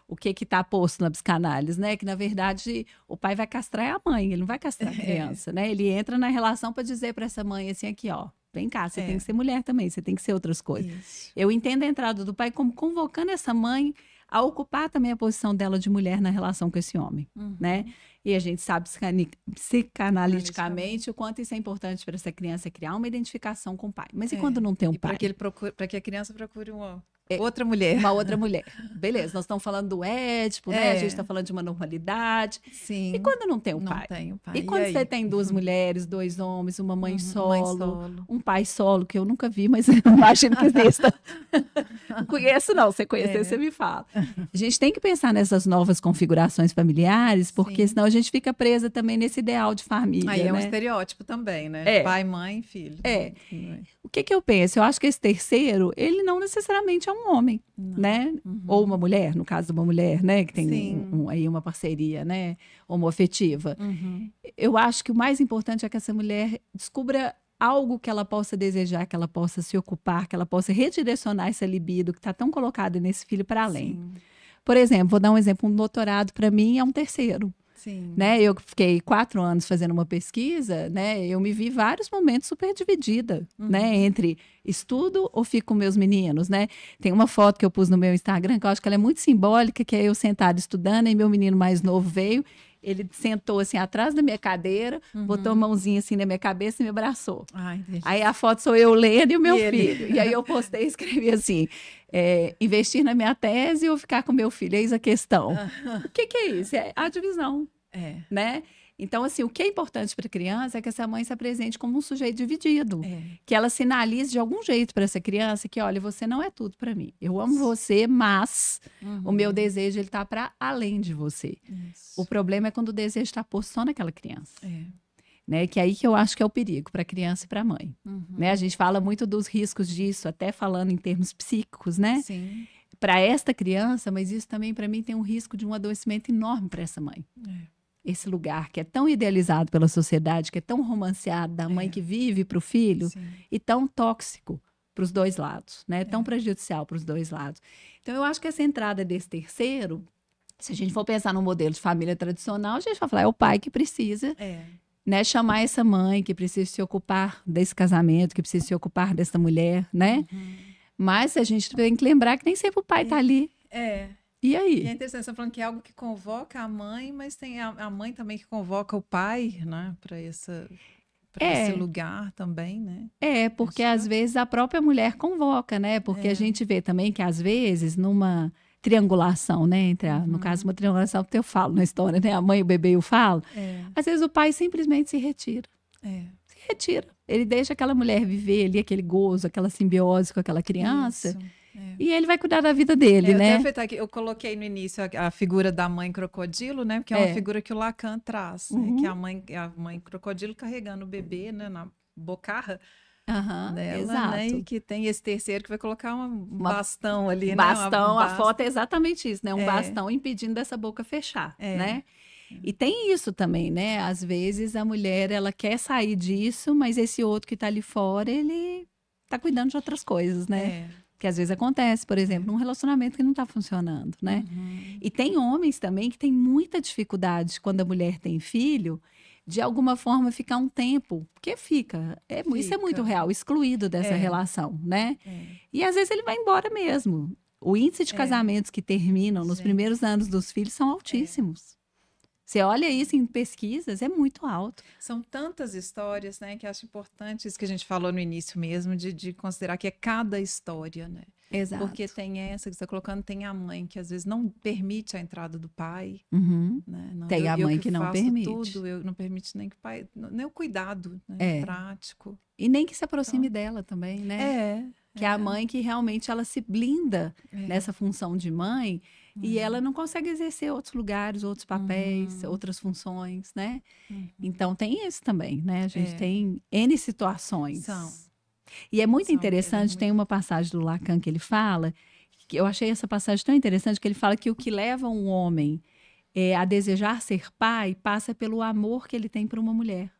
O que está posto na psicanálise, né? Que, na verdade, o pai vai castrar a mãe, ele não vai castrar a criança, né? Ele entra na relação para dizer para essa mãe assim, aqui, ó, vem cá, você tem que ser mulher também, você tem que ser outras coisas. Isso. Eu entendo a entrada do pai como convocando essa mãe a ocupar também a posição dela de mulher na relação com esse homem, né? E a gente sabe psicanaliticamente o quanto isso é importante para essa criança criar uma identificação com o pai. Mas e quando não tem um pai? Para que a criança procure outra mulher. Uma outra mulher. Beleza, nós estamos falando do Édipo, né? A gente está falando de uma normalidade. E quando não tem o pai? Tem o pai. E quando você tem duas mulheres, dois homens, uma mãe solo, um pai solo, que eu nunca vi, mas eu imagino que exista. Não conheço, não. Se você conhecer, você me fala. A gente tem que pensar nessas novas configurações familiares, porque senão a gente fica presa também nesse ideal de família. Aí é um estereótipo também, né? Pai, mãe, filho. O que eu penso? Eu acho que esse terceiro, ele não necessariamente é um homem, né? Ou uma mulher, no caso de uma mulher, né? Que tem aí uma parceria, né? Homoafetiva. Eu acho que o mais importante é que essa mulher descubra algo que ela possa desejar, que ela possa se ocupar, que ela possa redirecionar essa libido que está tão colocada nesse filho para além. Por exemplo, vou dar um exemplo, um doutorado para mim é um terceiro. Né? Eu fiquei 4 anos fazendo uma pesquisa, né? Eu me vi vários momentos super dividida, né? Entre estudo ou fico com meus meninos, né? Tem uma foto que eu pus no meu Instagram que eu acho que ela é muito simbólica, que é eu sentada estudando e meu menino mais novo veio Ele sentou assim atrás da minha cadeira, botou a mãozinha assim na minha cabeça e me abraçou. Ai, aí a foto sou eu lendo e o meu filho. E aí eu postei e escrevi assim, investir na minha tese ou ficar com meu filho? Eis a questão. O que é isso? É a divisão, né? Então, assim, o que é importante para a criança é que essa mãe se apresente como um sujeito dividido. Que ela sinalize de algum jeito para essa criança que, olha, você não é tudo para mim. Eu amo você, mas o meu desejo ele tá para além de você. Isso. O problema é quando o desejo está posto só naquela criança. Né? Que é aí que eu acho que é o perigo para a criança e para a mãe. Né? A gente fala muito dos riscos disso, até falando em termos psíquicos, né? Sim. Para esta criança, mas isso também para mim tem um risco de um adoecimento enorme para essa mãe. Esse lugar que é tão idealizado pela sociedade, que é tão romanceado da mãe que vive para o filho, e tão tóxico para os dois lados, né? Tão prejudicial para os dois lados. Então, eu acho que essa entrada desse terceiro, se a gente for pensar no modelo de família tradicional, a gente vai falar, é o pai que precisa né, chamar essa mãe, que precisa se ocupar desse casamento, que precisa se ocupar dessa mulher, né? Mas a gente tem que lembrar que nem sempre o pai está ali. E aí? E é interessante, você está falando que é algo que convoca a mãe, mas tem a mãe também que convoca o pai, né, para esse lugar também, né? Porque às vezes a própria mulher convoca, né? Porque a gente vê também que às vezes numa triangulação, né, entre no caso uma triangulação que eu falo na história, né, a mãe, o bebê e o falo, às vezes o pai simplesmente se retira. Se retira. Ele deixa aquela mulher viver ali aquele gozo, aquela simbiose com aquela criança. Isso. E ele vai cuidar da vida dele, né? Até aqui, eu coloquei no início a figura da mãe crocodilo, né? Porque é uma figura que o Lacan traz, né? Que é a mãe crocodilo carregando o bebê, né? Na bocarra dela, exato. Né? E que tem esse terceiro que vai colocar um bastão ali, bastão, a foto é exatamente isso, né? Um bastão impedindo dessa boca fechar, né? E tem isso também, né? Às vezes a mulher, ela quer sair disso, mas esse outro que tá ali fora, ele tá cuidando de outras coisas, né? Que às vezes acontece, por exemplo, num relacionamento que não está funcionando, né? E tem homens também que têm muita dificuldade quando a mulher tem filho, de alguma forma ficar um tempo, porque isso é muito real, excluído dessa relação, né? E às vezes ele vai embora mesmo. O índice de casamentos que terminam nos primeiros anos dos filhos são altíssimos. Você olha isso em pesquisas, é muito alto. São tantas histórias, né, que acho importante isso que a gente falou no início mesmo, de considerar que é cada história, né? Exato. Porque tem essa que você está colocando, tem a mãe que às vezes não permite a entrada do pai. Né? Não, tem a mãe que não permite. Eu não permite nem que o pai, nem o cuidado, né, prático. E nem que se aproxime dela também, né? Que é a mãe que realmente ela se blinda nessa função de mãe e ela não consegue exercer outros lugares, outros papéis, outras funções, né? Então tem isso também, né? A gente tem N situações. E é muito interessante, tem uma passagem do Lacan que ele fala, que eu achei essa passagem tão interessante, que ele fala que o que leva um homem a desejar ser pai passa pelo amor que ele tem por uma mulher.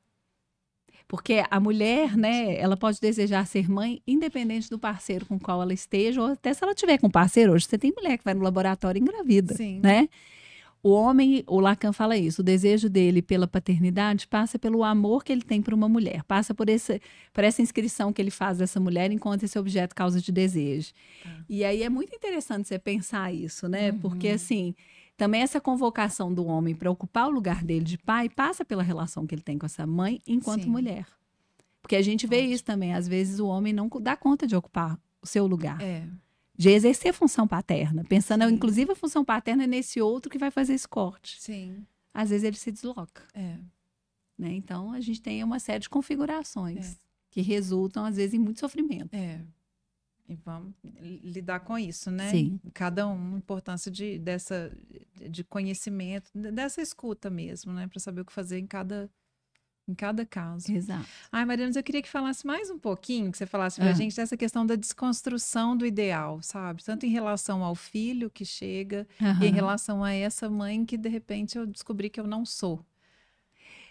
Porque a mulher, né, ela pode desejar ser mãe independente do parceiro com o qual ela esteja, ou até se ela tiver com parceiro. Hoje você tem mulher que vai no laboratório e engravida, né? O homem, o Lacan fala isso, o desejo dele pela paternidade passa pelo amor que ele tem por uma mulher, passa por essa inscrição que ele faz dessa mulher enquanto esse objeto causa de desejo. E aí é muito interessante você pensar isso, né? Porque, assim, também essa convocação do homem para ocupar o lugar dele de pai passa pela relação que ele tem com essa mãe enquanto mulher. Porque a gente vê isso também. Às vezes o homem não dá conta de ocupar o seu lugar. De exercer função paterna. Pensando, inclusive, a função paterna é nesse outro que vai fazer esse corte. Às vezes ele se desloca. Né? Então, a gente tem uma série de configurações que resultam, às vezes, em muito sofrimento. E vamos lidar com isso, né? Sim. Cada um, a importância de conhecimento, dessa escuta mesmo, né? Para saber o que fazer em cada caso. Exato. Ai, Mariana, eu queria que falasse mais um pouquinho, que você falasse pra gente dessa questão da desconstrução do ideal, sabe? Tanto em relação ao filho que chega e em relação a essa mãe que, de repente, eu descobri que eu não sou.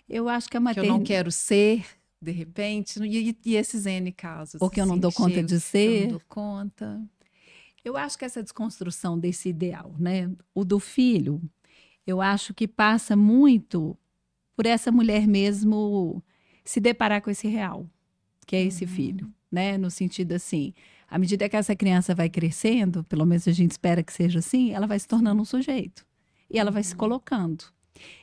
Eu acho que a maternidade... Que eu não quero ser... De repente, e esses N casos. Ou que eu não dou conta de ser. Eu não dou conta. Eu acho que essa desconstrução desse ideal, né? O do filho, eu acho que passa muito por essa mulher mesmo se deparar com esse real, que é esse filho, né? No sentido assim, à medida que essa criança vai crescendo, pelo menos a gente espera que seja assim, ela vai se tornando um sujeito. E ela vai se colocando.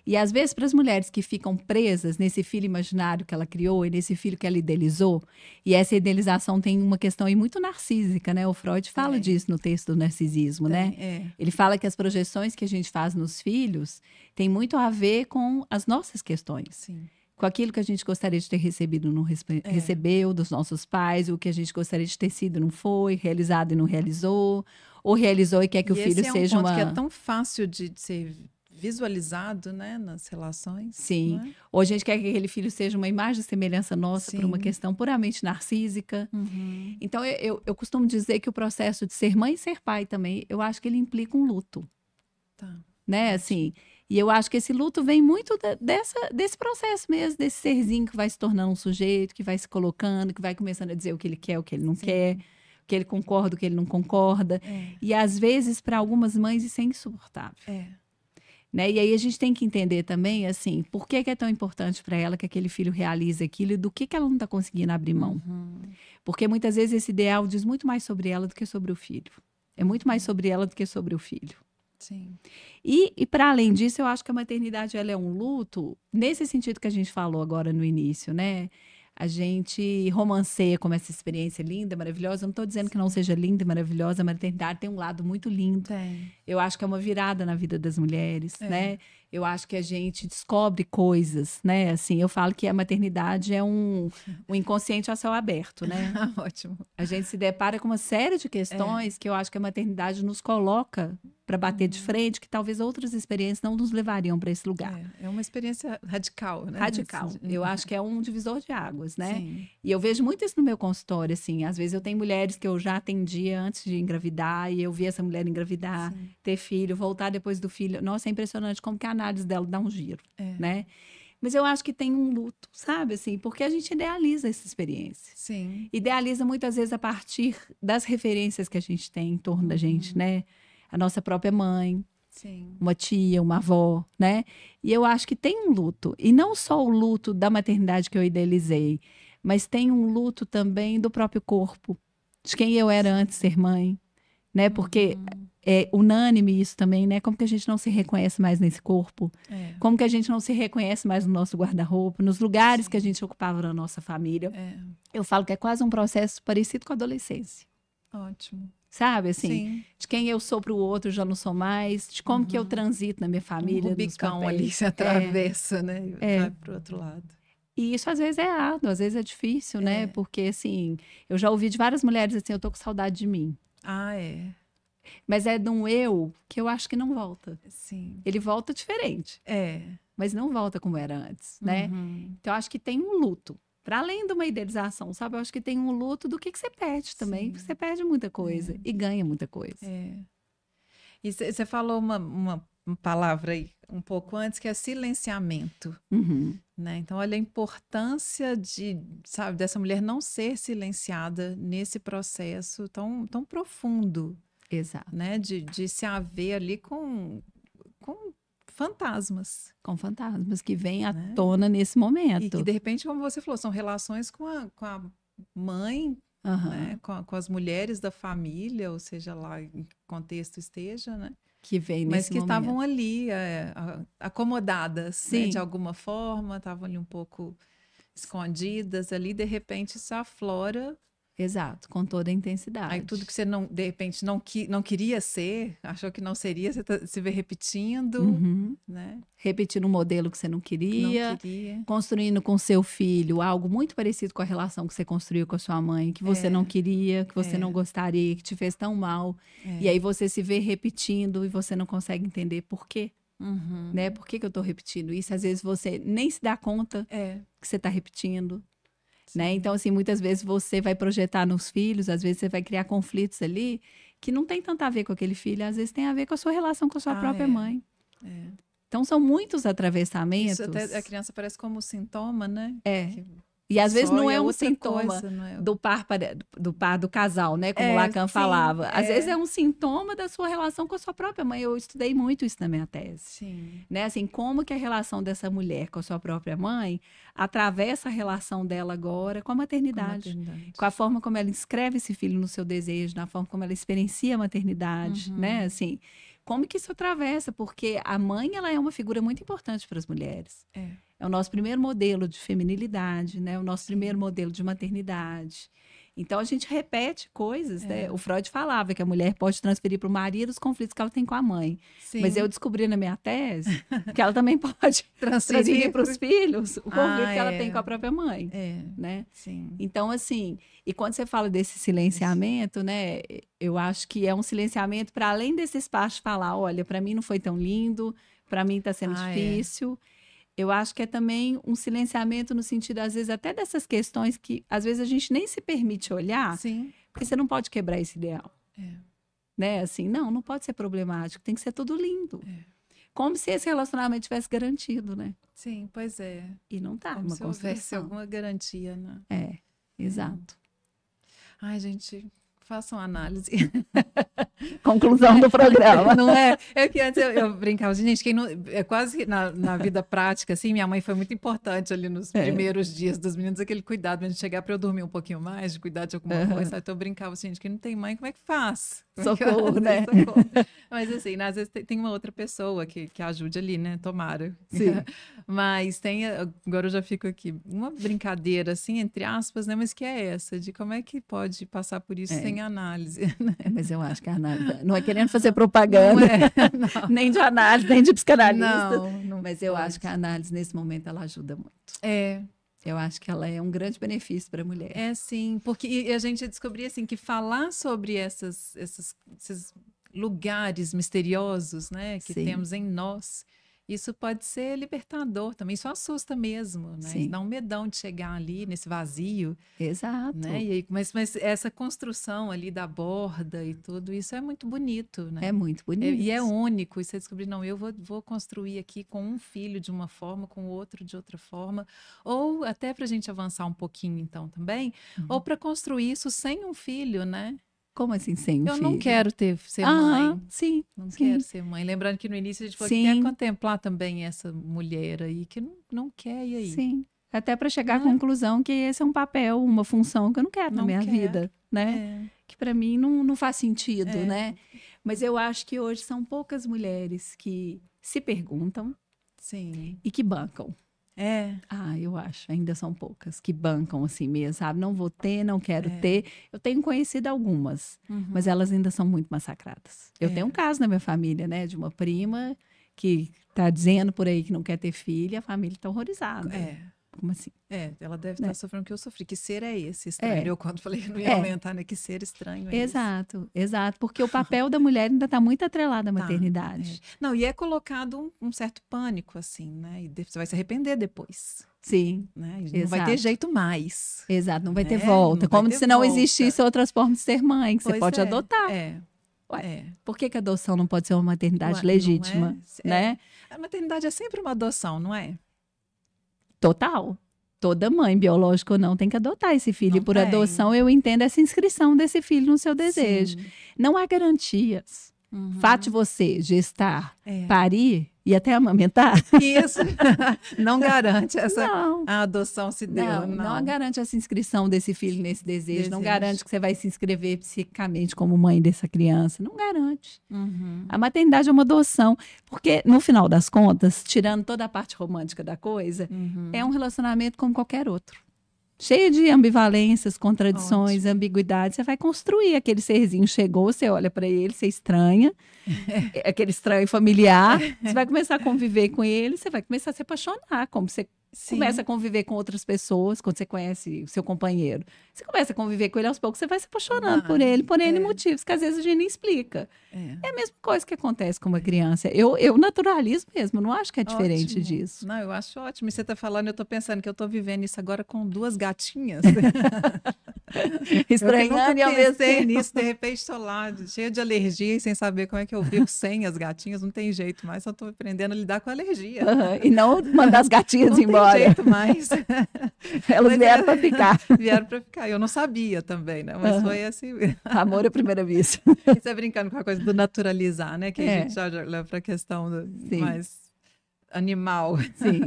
E às vezes para as mulheres que ficam presas nesse filho imaginário que ela criou e nesse filho que ela idealizou, e essa idealização tem uma questão aí muito narcísica, né? O Freud fala disso no texto do Narcisismo, né? Ele fala que as projeções que a gente faz nos filhos tem muito a ver com as nossas questões. Sim. Com aquilo que a gente gostaria de ter recebido não recebeu dos nossos pais, o que a gente gostaria de ter sido não foi, realizado e não realizou, ou realizou e quer que o filho seja esse é um ponto que é tão fácil de ser visualizado, né, nas relações. Sim. É? Ou a gente quer que aquele filho seja uma imagem e semelhança nossa por uma questão puramente narcísica. Uhum. Então, eu costumo dizer que o processo de ser mãe e ser pai também, eu acho que ele implica um luto. Tá. Né, assim... E eu acho que esse luto vem muito desse processo mesmo, desse serzinho que vai se tornando um sujeito, que vai se colocando, que vai começando a dizer o que ele quer, o que ele não quer, o que ele concorda, o que ele não concorda. E às vezes, para algumas mães, isso é insuportável. Né? E aí a gente tem que entender também, assim, por que é tão importante para ela que aquele filho realize aquilo e do que ela não está conseguindo abrir mão. Uhum. Porque muitas vezes esse ideal diz muito mais sobre ela do que sobre o filho. É muito mais sobre ela do que sobre o filho. Sim. E para além disso, eu acho que a maternidade ela é um luto, nesse sentido que a gente falou agora no início, né? A gente romanceia como essa experiência linda, maravilhosa. Eu não estou dizendo que não seja linda e maravilhosa. A maternidade tem um lado muito lindo. Eu acho que é uma virada na vida das mulheres, né? Eu acho que a gente descobre coisas, né? Assim, eu falo que a maternidade é um inconsciente a céu aberto, né? Ótimo. A gente se depara com uma série de questões que eu acho que a maternidade nos coloca para bater de frente, que talvez outras experiências não nos levariam para esse lugar. É uma experiência radical, né? Radical. Eu acho que é um divisor de águas, né? Sim. E eu vejo muito isso no meu consultório, assim. Às vezes eu tenho mulheres que eu já atendia antes de engravidar e eu vi essa mulher engravidar, ter filho, voltar depois do filho. Nossa, é impressionante como que a análise dela dá um giro, né? Mas eu acho que tem um luto, sabe? Assim, porque a gente idealiza essa experiência. Sim. Idealiza muitas vezes a partir das referências que a gente tem em torno da gente, né? A nossa própria mãe, uma tia, uma avó, né? E eu acho que tem um luto. E não só o luto da maternidade que eu idealizei, mas tem um luto também do próprio corpo, de quem eu era antes de ser mãe, né? Porque é unânime isso também, né? Como que a gente não se reconhece mais nesse corpo? Como que a gente não se reconhece mais no nosso guarda-roupa, nos lugares que a gente ocupava na nossa família? Eu falo que é quase um processo parecido com a adolescência. Ótimo. Sabe, assim, de quem eu sou para o outro já não sou mais, de como que eu transito na minha família. Um Rubicão ali se atravessa, né? E vai para o outro lado. E isso às vezes é árduo, às vezes é difícil, né? Porque, assim, eu já ouvi de várias mulheres assim, eu tô com saudade de mim. Ah, é. Mas é de um eu que eu acho que não volta. Sim. Ele volta diferente. Mas não volta como era antes, né? Então, eu acho que tem um luto. Para além de uma idealização, sabe? Eu acho que tem um luto do que você perde também. Porque você perde muita coisa e ganha muita coisa. E você falou uma palavra aí um pouco antes, que é silenciamento. Né? Então, olha a importância sabe, dessa mulher não ser silenciada nesse processo tão profundo. Exato. Né? De se haver ali com fantasmas. Com fantasmas que vêm à tona nesse momento. E que, de repente, como você falou, são relações com a mãe, né? com as mulheres da família, ou seja, lá em que contexto esteja, né? Que vem mas nesse que momento. estavam ali acomodadas, né? De alguma forma, estavam ali um pouco escondidas ali, de repente isso aflora. Exato, com toda a intensidade. Aí tudo que você, de repente, não queria ser, achou que não seria, você se vê repetindo, né? Repetindo um modelo que você não queria, construindo com seu filho algo muito parecido com a relação que você construiu com a sua mãe, que você não queria, que você não gostaria, que te fez tão mal. E aí você se vê repetindo e você não consegue entender por quê. Né? Por que eu estou repetindo isso? Às vezes você nem se dá conta que você está repetindo. Né? Então, assim, muitas vezes você vai projetar nos filhos, às vezes você vai criar conflitos ali que não tem tanto a ver com aquele filho, às vezes tem a ver com a sua relação com a sua própria mãe. Então, são muitos atravessamentos. Isso até a criança parece como sintoma, né? E às vezes não é um sintoma do par do casal, né? Como Lacan falava. Às vezes é um sintoma da sua relação com a sua própria mãe. Eu estudei muito isso na minha tese. Né? Assim, como que a relação dessa mulher com a sua própria mãe atravessa a relação dela agora com a maternidade. Com a forma como ela inscreve esse filho no seu desejo, na forma como ela experiencia a maternidade, né? Assim, como que isso atravessa? Porque a mãe, ela é uma figura muito importante para as mulheres. É o nosso primeiro modelo de feminilidade, né? O nosso primeiro modelo de maternidade. Então, a gente repete coisas, né? O Freud falava que a mulher pode transferir para o marido os conflitos que ela tem com a mãe. Sim. Mas eu descobri na minha tese que ela também pode transferir para os filhos o conflito que ela tem com a própria mãe. Né? Sim. Então, assim, e quando você fala desse silenciamento, né? Eu acho que é um silenciamento para além desse espaço de falar, olha, para mim não foi tão lindo, para mim está sendo difícil. Eu acho que é também um silenciamento no sentido, às vezes, até dessas questões que, às vezes, a gente nem se permite olhar, porque você não pode quebrar esse ideal. Né? Assim, não pode ser problemático, tem que ser tudo lindo. Como se esse relacionamento tivesse garantido, né? Sim, pois é. E não tá, como uma se construção. houvesse alguma garantia, né? Exato. Ai, gente... Façam análise. Conclusão do programa. Não é? É que antes eu brincava, gente, quem não, é quase que na vida prática, assim, minha mãe foi muito importante ali nos primeiros dias dos meninos, aquele cuidado, pra gente chegar para eu dormir um pouquinho mais, de cuidar de alguma coisa. Então eu brincava assim, gente, quem não tem mãe, como é que faz? Socorro, né? Socorro. Mas assim, às vezes tem uma outra pessoa que ajude ali, né? Tomara. Sim. Mas tem, agora eu já fico aqui, uma brincadeira, assim, entre aspas, né? Mas que é essa, de como é que pode passar por isso sem análise. Né? Mas eu acho que a análise, não é querendo fazer propaganda, não. Nem de análise, nem de psicanalista. Não mas eu acho que a análise, nesse momento, ela ajuda muito. Eu acho que ela é um grande benefício para a mulher. Sim, porque a gente descobriu assim, que falar sobre esses lugares misteriosos, né, que temos em nós, isso pode ser libertador também. Isso assusta mesmo, né? Sim. Dá um medão de chegar ali nesse vazio. Exato. Né? E aí, mas essa construção ali da borda e tudo isso é muito bonito, né? É muito bonito. E é único. E você descobrir, não, eu vou construir aqui com um filho de uma forma, com o outro de outra forma. Ou até para a gente avançar um pouquinho, então, também. Ou para construir isso sem um filho, né? Como assim, sem um filho? Eu não quero ser mãe. Sim. Não quero ser mãe. Lembrando que no início a gente falou que quer contemplar também essa mulher aí que não quer, e aí? Sim. Até para chegar à conclusão que esse é um papel, uma função que eu não quero na minha vida, né? Que para mim não faz sentido, né? Mas eu acho que hoje são poucas mulheres que se perguntam e que bancam. Eu acho, ainda são poucas que bancam assim mesmo, sabe? Não vou ter, não quero ter. Eu tenho conhecido algumas, mas elas ainda são muito massacradas. Eu tenho um caso na minha família, né? De uma prima que tá dizendo por aí que não quer ter filho e a família tá horrorizada. Como assim? Ela deve estar sofrendo o que eu sofri. Que ser é esse estranho? Eu quando falei que não ia aumentar, né? Que ser estranho é Exato. Porque o papel da mulher ainda está muito atrelado à maternidade. Não, e é colocado um certo pânico, assim, né? E você vai se arrepender depois. Sim. Né? Não vai ter jeito mais. Exato, não vai ter volta. Como se não existisse outras formas de ser mãe, que você pode adotar. Por que a adoção não pode ser uma maternidade legítima? Né? A maternidade é sempre uma adoção, não é? Total. Toda mãe, biológica ou não, tem que adotar esse filho. E por adoção, eu entendo essa inscrição desse filho no seu desejo. Não há garantias. Fato de você gestar, parir e até amamentar. Isso não garante a adoção se deu. Não garante essa inscrição desse filho nesse desejo. Não garante que você vai se inscrever psiquicamente como mãe dessa criança. Não garante. A maternidade é uma adoção. Porque, no final das contas, tirando toda a parte romântica da coisa, é um relacionamento como qualquer outro. Cheio de ambivalências, contradições, ambiguidades. Você vai construir aquele serzinho. Chegou, você olha para ele, você estranha. Aquele estranho familiar. Você vai começar a conviver com ele, você vai começar a se apaixonar. Como você começa a conviver com outras pessoas, quando você conhece o seu companheiro. Você começa a conviver com ele aos poucos, você vai se apaixonando por ele, por N motivos, que às vezes a gente nem explica. É a mesma coisa que acontece com uma criança. Eu naturalizo mesmo, não acho que é diferente disso. Não, eu acho ótimo. E você está falando, eu estou pensando que eu estou vivendo isso agora com 2 gatinhas. Estranhando e ao mesmo tempo. Nisso, de repente estou lá, cheia de alergia e sem saber como é que eu vivo sem as gatinhas, não tem jeito mais, só estou aprendendo a lidar com a alergia. E não mandar as gatinhas embora. Não tem jeito mais. Elas vieram para ficar. Vieram para ficar. Eu não sabia também, né? Mas foi assim. Amor à primeira vista. Você é brincando com a coisa do naturalizar, né? Que a gente já leva para a questão mais animal. Sim.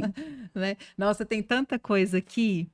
Né? Nossa, tem tanta coisa aqui.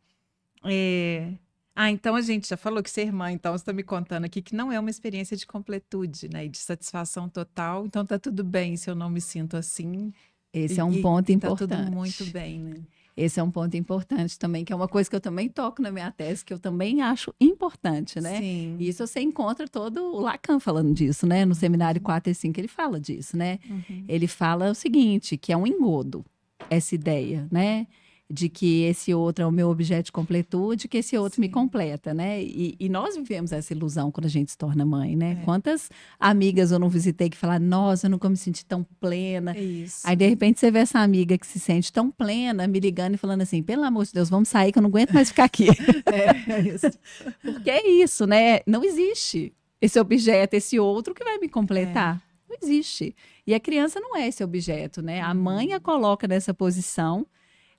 Então a gente já falou que ser mãe, então você está me contando aqui que não é uma experiência de completude, né? E de satisfação total. Então tá tudo bem se eu não me sinto assim. Esse é um ponto importante. Tá tudo muito bem, né? Esse é um ponto importante também, que é uma coisa que eu também toco na minha tese, que eu também acho importante, né? Sim. E isso você encontra todo o Lacan falando disso, né? No seminário 4 e 5 ele fala disso, né? Ele fala o seguinte, que é um engodo, essa ideia, né? De que esse outro é o meu objeto de completude, que esse outro me completa, né? E nós vivemos essa ilusão quando a gente se torna mãe, né? Quantas amigas eu não visitei que falaram, nossa, eu nunca me senti tão plena. É isso. Aí, de repente, você vê essa amiga que se sente tão plena, me ligando e falando assim, pelo amor de Deus, vamos sair que eu não aguento mais ficar aqui. É isso. Porque é isso, né? Não existe esse objeto, esse outro que vai me completar. Não existe. E a criança não é esse objeto, né? A mãe a coloca nessa posição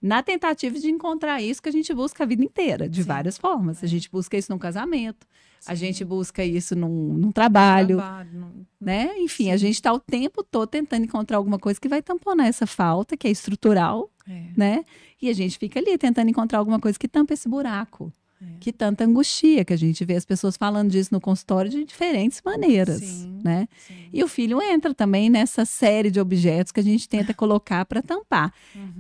na tentativa de encontrar isso que a gente busca a vida inteira, de várias formas. A gente busca isso num casamento, a gente busca isso num trabalho, né? Enfim, a gente está o tempo todo tentando encontrar alguma coisa que vai tamponar essa falta, que é estrutural, né? E a gente fica ali tentando encontrar alguma coisa que tampa esse buraco. Que tanta angustia, que a gente vê as pessoas falando disso no consultório de diferentes maneiras, né? E o filho entra também nessa série de objetos que a gente tenta colocar para tampar.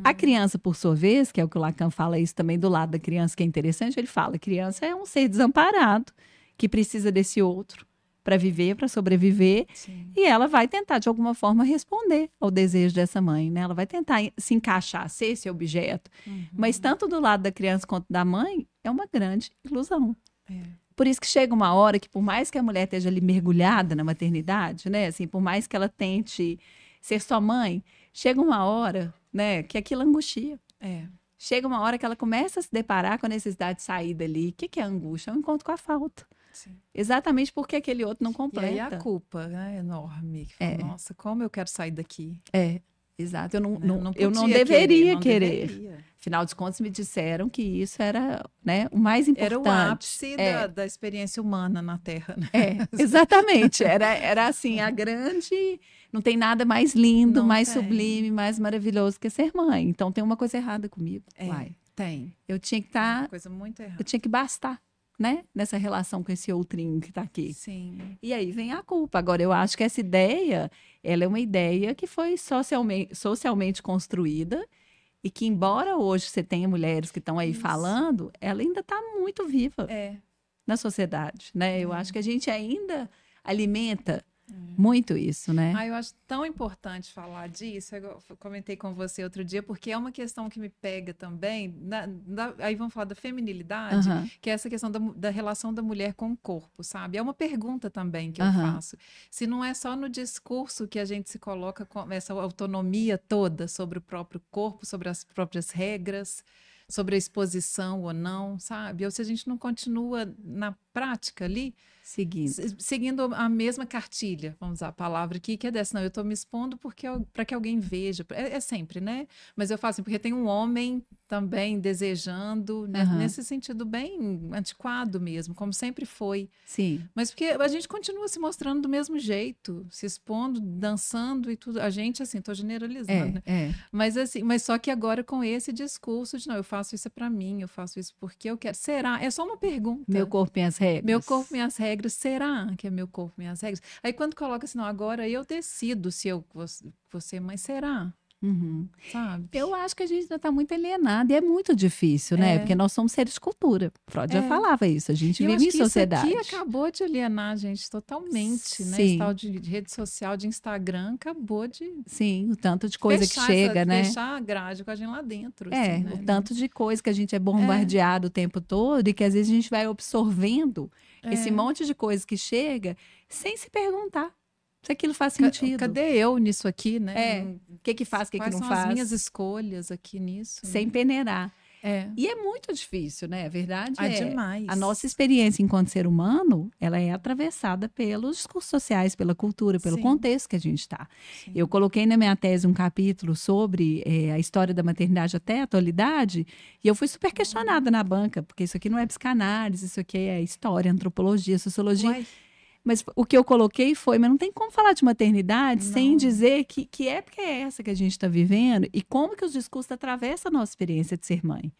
A criança, por sua vez, que é o que o Lacan fala isso também do lado da criança, que é interessante, ele fala, a criança é um ser desamparado, que precisa desse outro para viver, para sobreviver, e ela vai tentar, de alguma forma, responder ao desejo dessa mãe, né? Ela vai tentar se encaixar, ser esse objeto. Mas tanto do lado da criança quanto da mãe, é uma grande ilusão. Por isso que chega uma hora que, por mais que a mulher esteja ali mergulhada na maternidade, né? Assim, por mais que ela tente ser só mãe, chega uma hora, né, que aquilo angustia. Chega uma hora que ela começa a se deparar com a necessidade de sair dali. O que é a angústia? É um encontro com a falta. Exatamente porque aquele outro não completa. E aí a culpa, né, enorme. Fala, nossa, como eu quero sair daqui? Exato. Eu não deveria querer. Afinal de contas, me disseram que isso era, né, o mais importante. Era o ápice da experiência humana na Terra. Né? Exatamente. Era assim, a grande... Não tem nada mais lindo, mais sublime, mais maravilhoso que ser mãe. Então, tem uma coisa errada comigo. Tem. Eu tinha que estar... Uma coisa muito errada. Eu tinha que bastar, né? Nessa relação com esse outrinho que está aqui. Sim. E aí vem a culpa. Agora, eu acho que essa ideia, ela é uma ideia que foi socialmente construída e que, embora hoje você tenha mulheres que estão aí falando, ela ainda está muito viva na sociedade, né? Eu acho que a gente ainda alimenta muito isso, né? Eu acho tão importante falar disso. Eu comentei com você outro dia, porque é uma questão que me pega também. Aí vamos falar da feminilidade, que é essa questão da relação da mulher com o corpo, sabe? É uma pergunta também que eu faço. Se não é só no discurso que a gente se coloca com essa autonomia toda sobre o próprio corpo, sobre as próprias regras, sobre a exposição ou não, sabe? Ou se a gente não continua na prática ali, seguindo a mesma cartilha, vamos usar a palavra aqui, que é dessa, não, eu estou me expondo para que alguém veja, é sempre, né? Mas eu falo assim, porque tem um homem também desejando, né? Nesse sentido bem antiquado mesmo, como sempre foi. Sim. Mas porque a gente continua se mostrando do mesmo jeito, se expondo, dançando e tudo. A gente, assim, estou generalizando, né? Mas assim, mas só que agora com esse discurso de, não, eu faço isso para mim, eu faço isso porque eu quero. Será? É só uma pergunta. Meu corpo, minhas regras. Meu corpo, minhas regras. Será que é meu corpo, minhas regras? Aí quando coloca assim, não, agora eu decido se eu vou ser mãe, será? Sabe? Eu acho que a gente ainda está muito alienada e é muito difícil, né? Porque nós somos seres de cultura. Freud já falava isso, a gente vive em sociedade. Isso aqui acabou de alienar a gente totalmente, né? Esse tal de rede social, de Instagram, acabou de... Sim, o tanto de coisa que chega, né? Fechar a grade com a gente lá dentro. Assim, né? O tanto de coisa que a gente é bombardeado o tempo todo e que às vezes a gente vai absorvendo esse monte de coisa que chega sem se perguntar se aquilo faz sentido. Cadê eu nisso aqui, né? O que faz, o que não faz? Quais são as minhas escolhas aqui nisso? Sem peneirar. E é muito difícil, né? A verdade é demais. A nossa experiência enquanto ser humano, ela é atravessada pelos discursos sociais, pela cultura, pelo contexto que a gente está. Eu coloquei na minha tese um capítulo sobre a história da maternidade até a atualidade e eu fui super questionada na banca, porque isso aqui não é psicanálise, isso aqui é história, antropologia, sociologia. Uai. Mas o que eu coloquei foi, mas não tem como falar de maternidade sem dizer que época é essa que a gente está vivendo e como que os discursos atravessam a nossa experiência de ser mãe.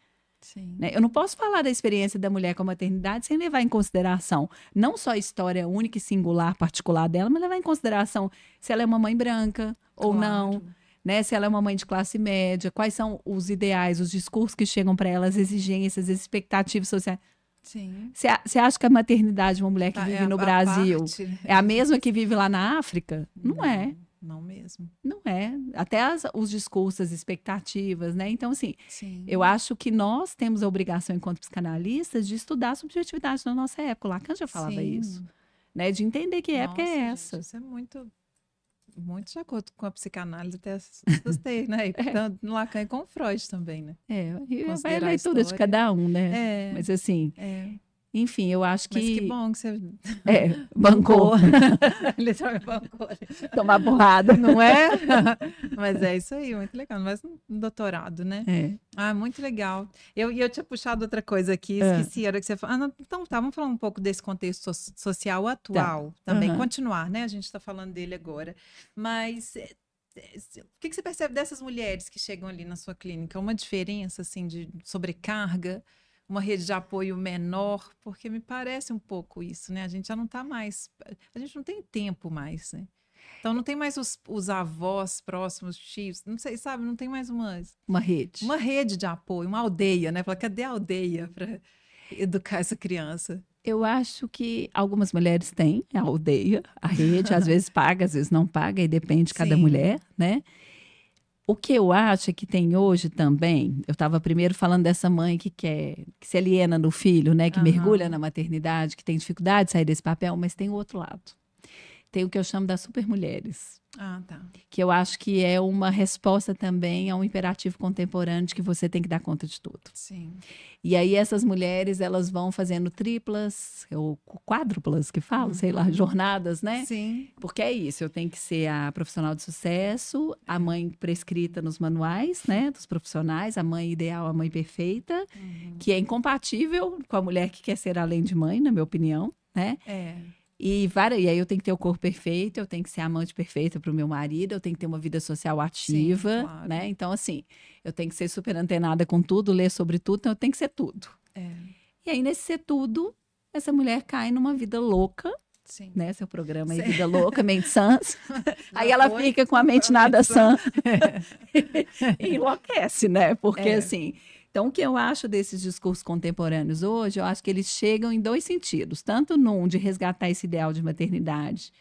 Né? Eu não posso falar da experiência da mulher com a maternidade sem levar em consideração não só a história única e singular, particular dela, mas levar em consideração se ela é uma mãe branca ou não, né? Se ela é uma mãe de classe média, quais são os ideais, os discursos que chegam para ela, as exigências, as expectativas sociais. Você acha que a maternidade de uma mulher que vive no Brasil é a mesma que vive lá na África? Não é. Não mesmo. Não é. Até os discursos, as expectativas, né? Então, assim, eu acho que nós temos a obrigação, enquanto psicanalistas, de estudar a subjetividade na nossa época. Lacan já falava isso. Né? De entender que época é essa. Gente, isso é muito de acordo com a psicanálise, até assustei, né? Tanto no Lacan e com o Freud também, né? E vai a leitura de cada um, né? Mas assim... Enfim, eu acho que... Mas que bom que você... bancou. Literalmente bancou. Tomar porrada. Não é? Mas é isso aí, muito legal. Mas um doutorado, né? Muito legal. Eu tinha puxado outra coisa aqui, esqueci, era que você falou. Então tá, vamos falar um pouco desse contexto social atual também. Continuar, né? A gente está falando dele agora. Mas... o que você percebe dessas mulheres que chegam ali na sua clínica? Uma diferença, assim, de sobrecarga? Uma rede de apoio menor, porque me parece um pouco isso, né? A gente já não está mais... A gente não tem tempo mais, né? Então, não tem mais os avós próximos, tios, não sei, sabe? Não tem mais uma rede. Uma rede de apoio, uma aldeia, né? Fala, cadê a aldeia para educar essa criança? Eu acho que algumas mulheres têm a aldeia, a rede, às vezes paga, às vezes não paga, e depende de cada mulher, né? O que eu acho é que tem hoje também, eu estava primeiro falando dessa mãe que se aliena no filho, né? Que mergulha na maternidade, que tem dificuldade de sair desse papel, mas tem o outro lado. Tem o que eu chamo das supermulheres. Que eu acho que é uma resposta também a um imperativo contemporâneo de que você tem que dar conta de tudo. E aí essas mulheres, elas vão fazendo triplas, ou quádruplas que falam, sei lá, jornadas, né? Porque é isso, eu tenho que ser a profissional de sucesso, a mãe prescrita nos manuais, né, dos profissionais, a mãe ideal, a mãe perfeita, que é incompatível com a mulher que quer ser além de mãe, na minha opinião, né? E aí eu tenho que ter o corpo perfeito, eu tenho que ser amante perfeita para o meu marido, eu tenho que ter uma vida social ativa, né? Então, assim, eu tenho que ser super antenada com tudo, ler sobre tudo, então eu tenho que ser tudo. E aí, nesse ser tudo, essa mulher cai numa vida louca, né? Seu programa é Vida Louca, Mente Sãs. Aí ela fica com a mente nada sã. E enlouquece, né? Porque, assim... Então, o que eu acho desses discursos contemporâneos hoje, eu acho que eles chegam em dois sentidos. Tanto num de resgatar esse ideal de maternidade,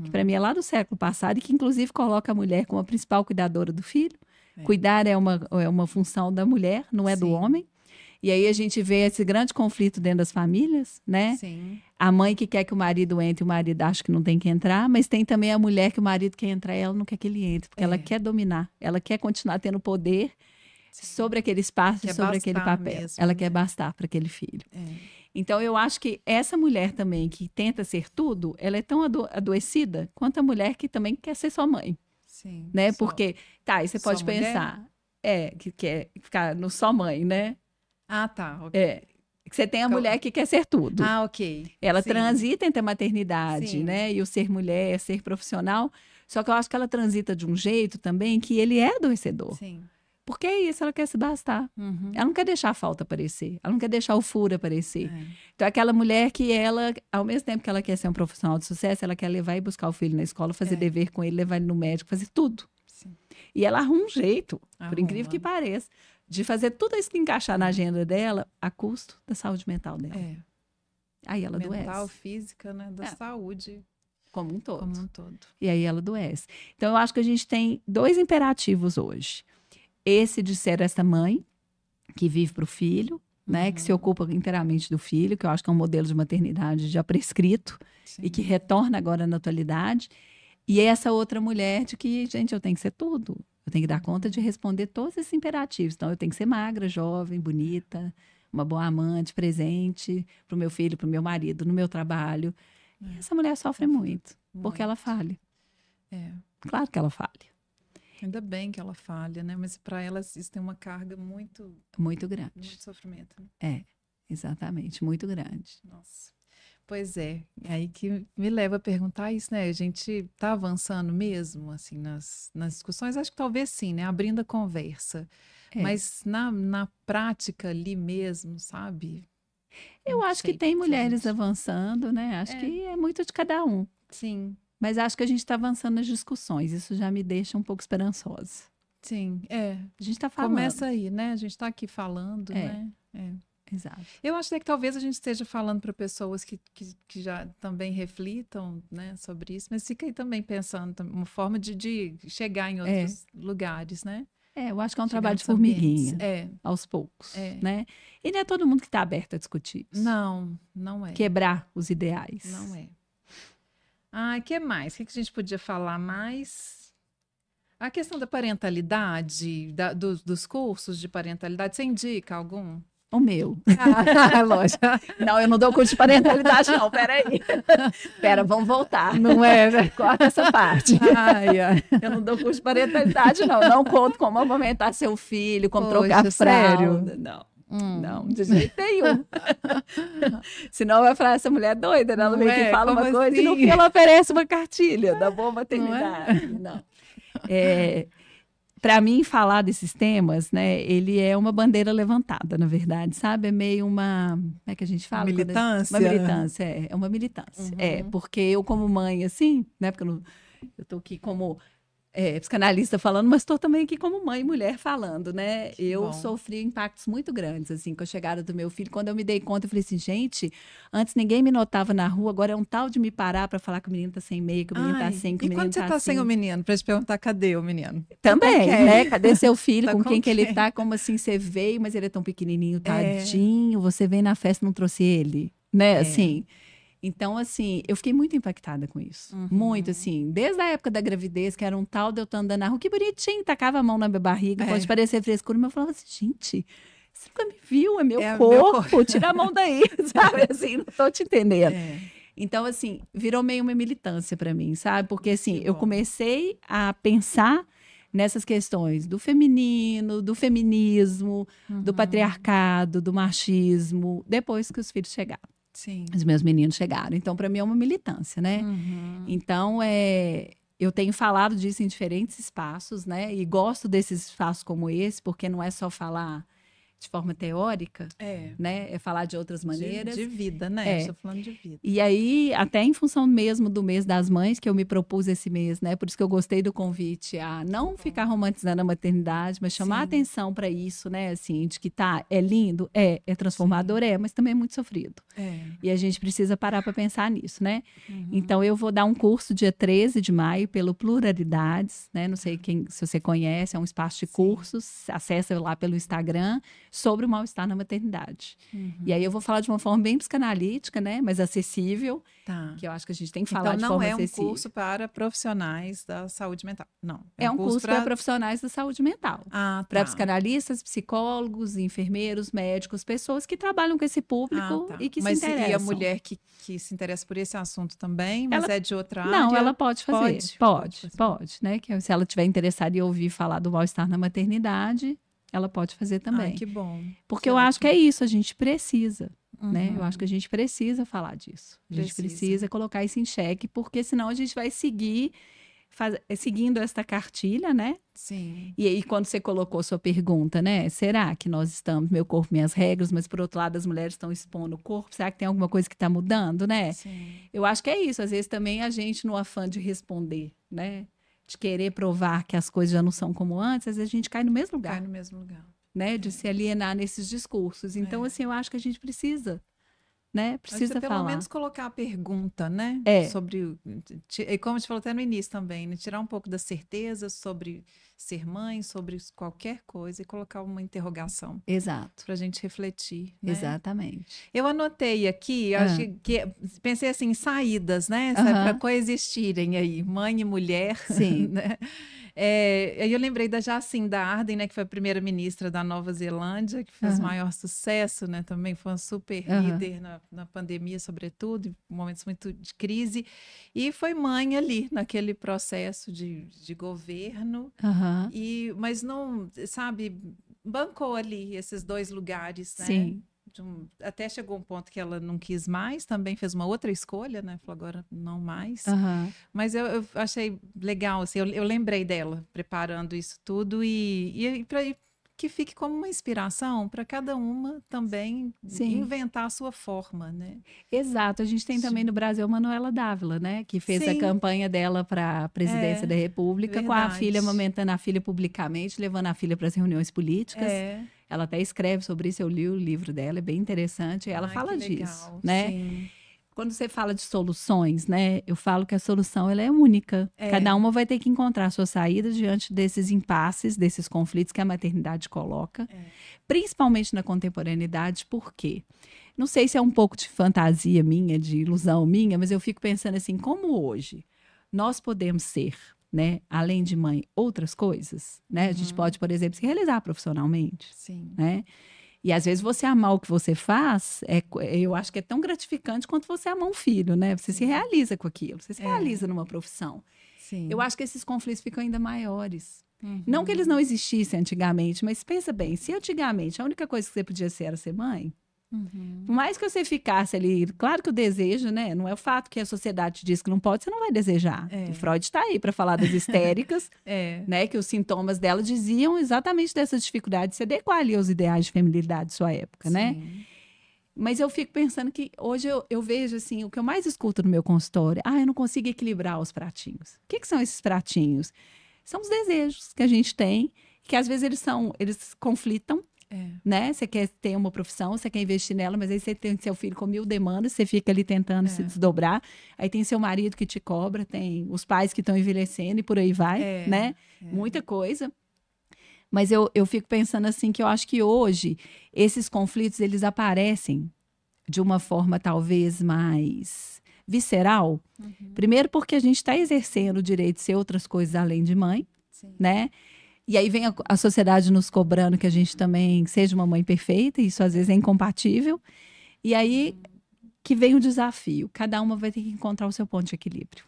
que para mim é lá do século passado, e que inclusive coloca a mulher como a principal cuidadora do filho. Cuidar é uma função da mulher, não é do homem. E aí a gente vê esse grande conflito dentro das famílias, né? A mãe que quer que o marido entre, o marido acha que não tem que entrar, mas tem também a mulher que o marido quer entrar e ela não quer que ele entre, porque ela quer dominar, ela quer continuar tendo poder sobre aquele espaço, sobre aquele papel. Mesmo, ela quer bastar para aquele filho. Então, eu acho que essa mulher também, que tenta ser tudo, ela é tão adoecida quanto a mulher que também quer ser só mãe. Né? Porque, aí você pode pensar, que quer ficar no só mãe, né? Que você tem a mulher que quer ser tudo. Ela transita entre a maternidade, né? E o ser mulher, ser profissional. Só que eu acho que ela transita de um jeito também que ele é adoecedor. Porque é isso, ela quer se bastar. Ela não quer deixar a falta aparecer. Ela não quer deixar o furo aparecer. Então, aquela mulher que ela, ao mesmo tempo que ela quer ser um profissional de sucesso, ela quer levar e buscar o filho na escola, fazer dever com ele, levar ele no médico, fazer tudo. E ela arruma um jeito, por incrível que pareça, de fazer tudo isso que encaixar na agenda dela a custo da saúde mental dela. Aí ela adoece. Mental, física, né? Da saúde. Como um todo. Como um todo. E aí ela adoece. Então, eu acho que a gente tem dois imperativos hoje. Esse de ser essa mãe que vive para o filho, né? Que se ocupa inteiramente do filho, que eu acho que é um modelo de maternidade já prescrito e que retorna agora na atualidade. E essa outra mulher de que, gente, eu tenho que ser tudo. Eu tenho que dar conta de responder todos esses imperativos. Então, eu tenho que ser magra, jovem, bonita, uma boa amante, presente para o meu filho, para o meu marido, no meu trabalho. E essa mulher sofre muito, porque ela falha. Claro que ela falha. Ainda bem que ela falha, né? Mas para elas isso tem uma carga muito grande. Muito sofrimento. Né? Exatamente, muito grande. Nossa. Pois é, aí que me leva a perguntar isso, né? A gente está avançando mesmo, assim, nas discussões? Acho que talvez sim, né? Abrindo a conversa. Mas na prática ali mesmo, sabe? Eu acho que tem mulheres avançando, né? Acho que é muito de cada um. Sim. Mas acho que a gente está avançando nas discussões. Isso já me deixa um pouco esperançosa. Sim, A gente está falando. Começa aí, né? A gente está aqui falando, né? Exato. Eu acho que talvez a gente esteja falando para pessoas que já também reflitam, né, sobre isso, mas fica aí também pensando uma forma de chegar em outros lugares, né? Eu acho que é um trabalho de formiguinha, aos poucos, né? E não é todo mundo que está aberto a discutir isso. Não é. Quebrar os ideais. Não é. O que mais? O que a gente podia falar mais? A questão da parentalidade, dos cursos de parentalidade, você indica algum? O meu. Lógico. Não, eu não dou curso de parentalidade, não. Peraí. Vamos voltar. Não é, né? Corta essa parte. Eu não dou curso de parentalidade, não. Não conto como amamentar seu filho, como trocar fralda. Não. Não, de jeito nenhum. Senão vai falar, essa mulher é doida, né? Ela meio que fala uma coisa e no fim ela oferece uma cartilha da boa maternidade. Não. Para mim, falar desses temas, né, ele é uma bandeira levantada, na verdade, sabe? É meio uma... Como é que a gente fala? Militância? Uma militância, é uma militância. Porque eu como mãe, assim, né, porque eu tô aqui como psicanalista falando, mas estou também aqui como mãe e mulher falando, né? Eu sofri impactos muito grandes, assim, com a chegada do meu filho. Quando eu me dei conta, eu falei assim, gente, antes ninguém me notava na rua, agora é um tal de me parar para falar que o menino tá sem meia, que o menino tá sem, que o menino tá assim. E quando você tá sem o menino, para te perguntar, cadê o menino? Também, né? Cadê seu filho? Com quem que ele tá? Como assim você veio, mas ele é tão pequenininho, tadinho, você veio na festa e não trouxe ele, né? Assim... Então, assim, eu fiquei muito impactada com isso. Muito, assim. Desde a época da gravidez, que era um tal de eu estar andando na rua, que bonitinho, tacava a mão na minha barriga, pode parecer frescura, mas eu falava assim, gente, você nunca me viu, é meu corpo, tira a mão daí, sabe? Assim, não tô te entendendo. Então, assim, virou meio uma militância para mim, sabe? Porque, assim, eu comecei a pensar nessas questões do feminino, do feminismo, do patriarcado, do machismo, depois que os filhos chegaram. Sim. Os meus meninos chegaram. Então, para mim, é uma militância, né? Então, eu tenho falado disso em diferentes espaços, né? E gosto desses espaços como esse, porque não é só falar de forma teórica, né? É falar de outras maneiras. De vida, né? Estou falando de vida. E aí, até em função mesmo do mês das mães, que eu me propus esse mês, né? Por isso que eu gostei do convite a não ficar romantizando a maternidade, mas chamar a atenção para isso, né? Assim, de que é lindo, é transformador, mas também é muito sofrido. E a gente precisa parar para pensar nisso, né? Então, eu vou dar um curso dia 13 de maio pelo Pluralidades, né? Não sei se você conhece, é um espaço de cursos, acessa lá pelo Instagram, sobre o mal-estar na maternidade. E aí eu vou falar de uma forma bem psicanalítica, né? Mas acessível, que eu acho que a gente tem que falar de forma acessível. Então não é um curso para profissionais da saúde mental, não. É um curso para profissionais da saúde mental. Para psicanalistas, psicólogos, enfermeiros, médicos, pessoas que trabalham com esse público e que se interessam. E a mulher que se interessa por esse assunto também, mas é de outra área? Não, ela pode fazer. Pode, né? Que se ela estiver interessada em ouvir falar do mal-estar na maternidade, ela pode fazer também. Que bom. Porque eu acho que é isso, a gente precisa, né? Eu acho que a gente precisa falar disso. A gente precisa colocar isso em xeque, porque senão a gente vai seguindo esta cartilha, né? Sim. E aí, quando você colocou sua pergunta, né? Será que nós estamos, meu corpo, minhas regras, mas por outro lado as mulheres estão expondo o corpo? Será que tem alguma coisa que está mudando, né? Sim. Eu acho que é isso. Às vezes também a gente, no afã de responder, né? De querer provar que as coisas já não são como antes, às vezes a gente cai no mesmo lugar. Cai no mesmo lugar. Né? De se alienar nesses discursos. Então, assim, eu acho que a gente precisa, né? Precisa falar. Pelo menos colocar a pergunta, né? Sobre, e como a gente falou até no início também, né? Tirar um pouco da certeza sobre ser mãe, sobre qualquer coisa e colocar uma interrogação. Exato. Para a gente refletir, né? Exatamente. Eu anotei aqui, acho que pensei assim, saídas, né? Para coexistirem aí, mãe e mulher. Sim. Né? Eu lembrei da Jacinda Ardern, né, que foi a primeira-ministra da Nova Zelândia, que fez maior sucesso, né? Também foi uma super líder na pandemia, sobretudo, em momentos muito de crise. E foi mãe ali, naquele processo de governo. Mas não, sabe, bancou ali esses dois lugares, né? Sim. Até chegou um ponto que ela não quis mais, também fez uma outra escolha, né? Falou, agora não mais. Mas eu achei legal, assim, eu lembrei dela preparando isso tudo e que fique como uma inspiração para cada uma também inventar a sua forma, né? Exato. A gente tem também no Brasil a Manuela Dávila, né? Que fez a campanha dela para a presidência da República, com a filha amamentando a filha publicamente, levando a filha para as reuniões políticas. Ela até escreve sobre isso, eu li o livro dela, é bem interessante. Ela fala disso, né? Sim. Quando você fala de soluções, né? Eu falo que a solução ela é única. Cada uma vai ter que encontrar a sua saída diante desses impasses, desses conflitos que a maternidade coloca. Principalmente na contemporaneidade, por quê? Não sei se é um pouco de fantasia minha, de ilusão minha, mas eu fico pensando assim, como hoje nós podemos ser, né, além de mãe, outras coisas, né? A gente pode, por exemplo, se realizar profissionalmente, né? E às vezes você amar o que você faz, eu acho que é tão gratificante quanto você amar um filho, né? Você se realiza com aquilo, você se realiza numa profissão. Eu acho que esses conflitos ficam ainda maiores. Não que eles não existissem antigamente, mas pensa bem, se antigamente a única coisa que você podia ser era ser mãe, por mais que você ficasse ali, claro que o desejo, né? Não é o fato que a sociedade te diz que não pode, você não vai desejar. O Freud está aí para falar das histéricas, né? Que os sintomas dela diziam exatamente dessa dificuldade de se adequar ali aos ideais de feminilidade de sua época, né? Mas eu fico pensando que hoje eu vejo assim, o que eu mais escuto no meu consultório, eu não consigo equilibrar os pratinhos. O que são esses pratinhos? São os desejos que a gente tem, que às vezes eles conflitam. Né? Você quer ter uma profissão, você quer investir nela, mas aí você tem seu filho com 1000 demandas, você fica ali tentando se desdobrar. Aí tem seu marido que te cobra, tem os pais que estão envelhecendo e por aí vai, né? Muita coisa. Mas eu fico pensando assim, que eu acho que hoje esses conflitos, eles aparecem de uma forma talvez mais visceral. Primeiro porque a gente está exercendo o direito de ser outras coisas além de mãe, né? E aí vem a sociedade nos cobrando que a gente também seja uma mãe perfeita, e isso às vezes é incompatível. E aí que vem o desafio. Cada uma vai ter que encontrar o seu ponto de equilíbrio.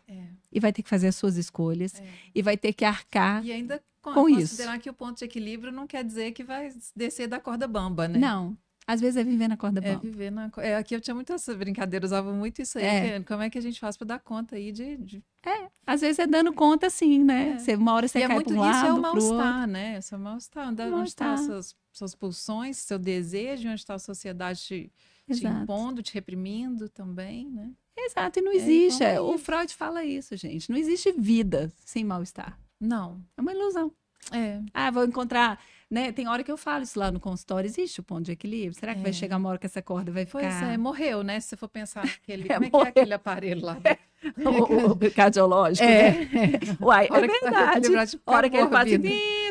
E vai ter que fazer as suas escolhas. E vai ter que arcar e ainda com isso. Considerar que o ponto de equilíbrio não quer dizer que vai descer da corda bamba, né? Não. Às vezes é viver na corda bamba. Viver na... aqui eu tinha muitas brincadeiras, usava muito isso aí. Como é que a gente faz para dar conta aí de... Às vezes é dando conta, sim, né? Uma hora você cai para um lado, isso é o mal-estar, mal-estar, né? Isso é o mal-estar. Onde estão suas pulsões, seu desejo, onde está a sociedade te impondo, te reprimindo também, né? Exato, e não existe. O Freud fala isso, gente. Não existe vida sem mal-estar. Não. É uma ilusão. Vou encontrar... Né? Tem hora que eu falo isso lá no consultório, existe o ponto de equilíbrio? Será que vai chegar uma hora que essa corda vai ficar... Pois morreu, né? Se você for pensar naquele... Como é que é aquele aparelho lá? O cardiológico, né? Uai, é verdade. A hora que ele fala assim,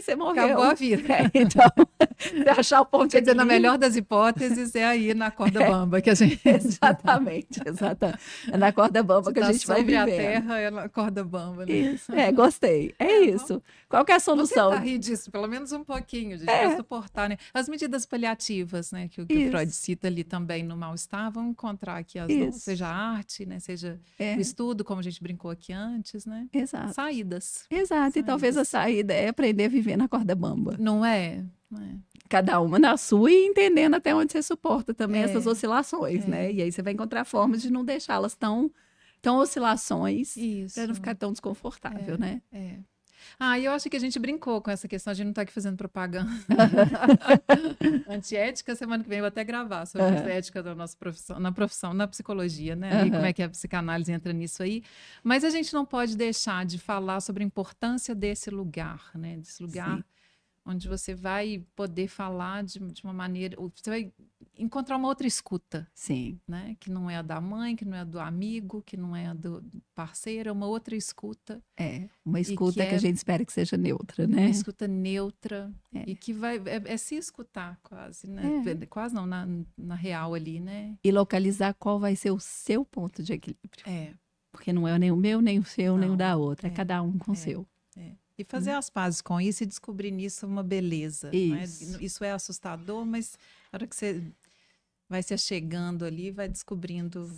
você morreu. Acabou a vida. Então, você achar o ponto de equilíbrio... na melhor das hipóteses, é aí na corda bamba que a gente... Exatamente. É na corda bamba que a gente vai viver. Sobre a terra, é na corda bamba. Né? Isso. Gostei. Isso. Qual que é a solução? Você rir disso, pelo menos um pouquinho, gente, para suportar, né? As medidas paliativas, né, que o Freud cita ali também no mal-estar, vamos encontrar aqui seja a arte, né, seja o estudo, como a gente brincou aqui antes, né? Exato. Saídas. E talvez a saída é aprender a viver na corda bamba. Não é? Cada uma na sua e entendendo até onde você suporta também essas oscilações, né? E aí você vai encontrar formas de não deixá-las tão oscilações para não ficar tão desconfortável, né? Eu acho que a gente brincou com essa questão, a gente não está aqui fazendo propaganda antiética. Semana que vem eu vou até gravar sobre a ética da nossa profissão, na psicologia, né? E como é que a psicanálise entra nisso aí. Mas a gente não pode deixar de falar sobre a importância desse lugar, né? Desse lugar onde você vai poder falar de uma maneira... Você vai encontrar uma outra escuta. Sim. Né? Que não é a da mãe, que não é a do amigo, que não é a do parceiro, é uma outra escuta. Uma escuta que a gente espera que seja neutra, né? Uma escuta neutra. E que vai... É se escutar quase, né? Quase não, na real ali, né? E localizar qual vai ser o seu ponto de equilíbrio. Porque não é nem o meu, nem o seu, nem o da outra. É cada um com o seu. E fazer as pazes com isso e descobrir nisso uma beleza. Isso. Né? Isso é assustador, mas na hora que você vai se achegando ali, vai descobrindo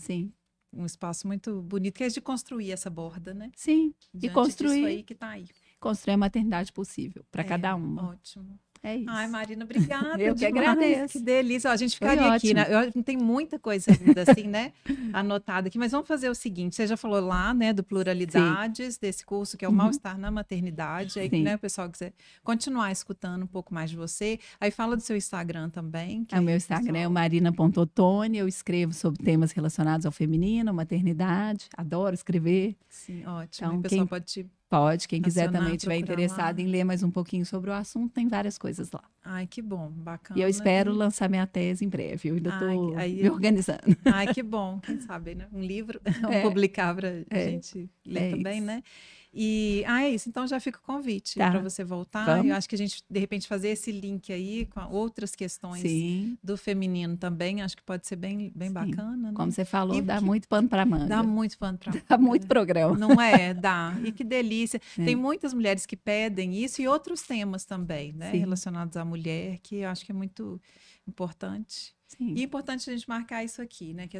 um espaço muito bonito, que é de construir essa borda, né? Sim, e construir disso aí que tá aí. Construir a maternidade possível para cada uma. Ótimo. É isso. Ai, Marina, obrigada. Eu que agradeço. Que delícia. Ó, a gente ficaria aqui, né? Tem muita coisa ainda assim, né? Anotada aqui, mas vamos fazer o seguinte: você já falou lá, né, do Pluralidades, Sim. desse curso que é o Mal-Estar na Maternidade. Aí, né, o pessoal quiser continuar escutando um pouco mais de você. Aí fala do seu Instagram também. O meu Instagram é o marina.ottoni. Eu escrevo sobre temas relacionados ao feminino, maternidade. Adoro escrever. Sim, ótimo. Então, o pessoal pode, quem quiser também estiver interessado em ler mais um pouquinho sobre o assunto, tem várias coisas lá. Ai, que bom, bacana. E eu espero lançar minha tese em breve, eu ainda estou me organizando. Ai, que bom, quem sabe, né? Um livro, publicar para a gente ler também, né? E, é isso, então já fica o convite para você voltar. Vamos. Eu acho que a gente, de repente, fazer esse link aí com outras questões do feminino também, acho que pode ser bem bacana. Né? Como você falou, dá muito pano para manga. Dá muito pano para manga. Dá muito programa. Não é? Dá. E que delícia. Tem muitas mulheres que pedem isso e outros temas também, né? Relacionados à mulher, que eu acho que é muito importante. Sim. E é importante a gente marcar isso aqui, né? Que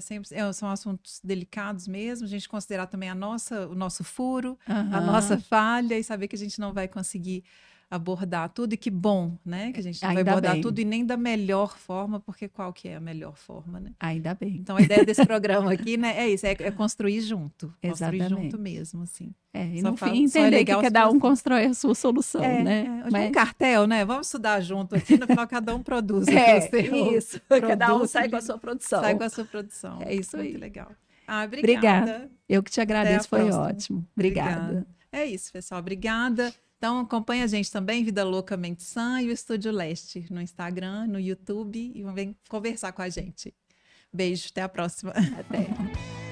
são assuntos delicados mesmo, a gente considerar também o nosso furo, a nossa falha e saber que a gente não vai conseguir abordar tudo, e que bom, né? Que a gente não vai abordar tudo e nem da melhor forma, porque qual que é a melhor forma, né? Ainda bem. Então a ideia desse programa aqui, né, é isso, é construir junto. Exatamente. Construir junto mesmo, assim. E no fim entender que cada um constrói a sua solução, né? Um cartel, né? Vamos estudar junto aqui, no final cada um produz. Isso. Cada um sai com a sua produção. Sai com a sua produção. É isso aí. Muito legal. Obrigada. Eu que te agradeço, foi ótimo. Obrigada. É isso, pessoal. Obrigada. Então, acompanha a gente também, Vida Loucamente Sã e o Estúdio Leste, no Instagram, no YouTube, e vem conversar com a gente. Beijo, até a próxima. Até.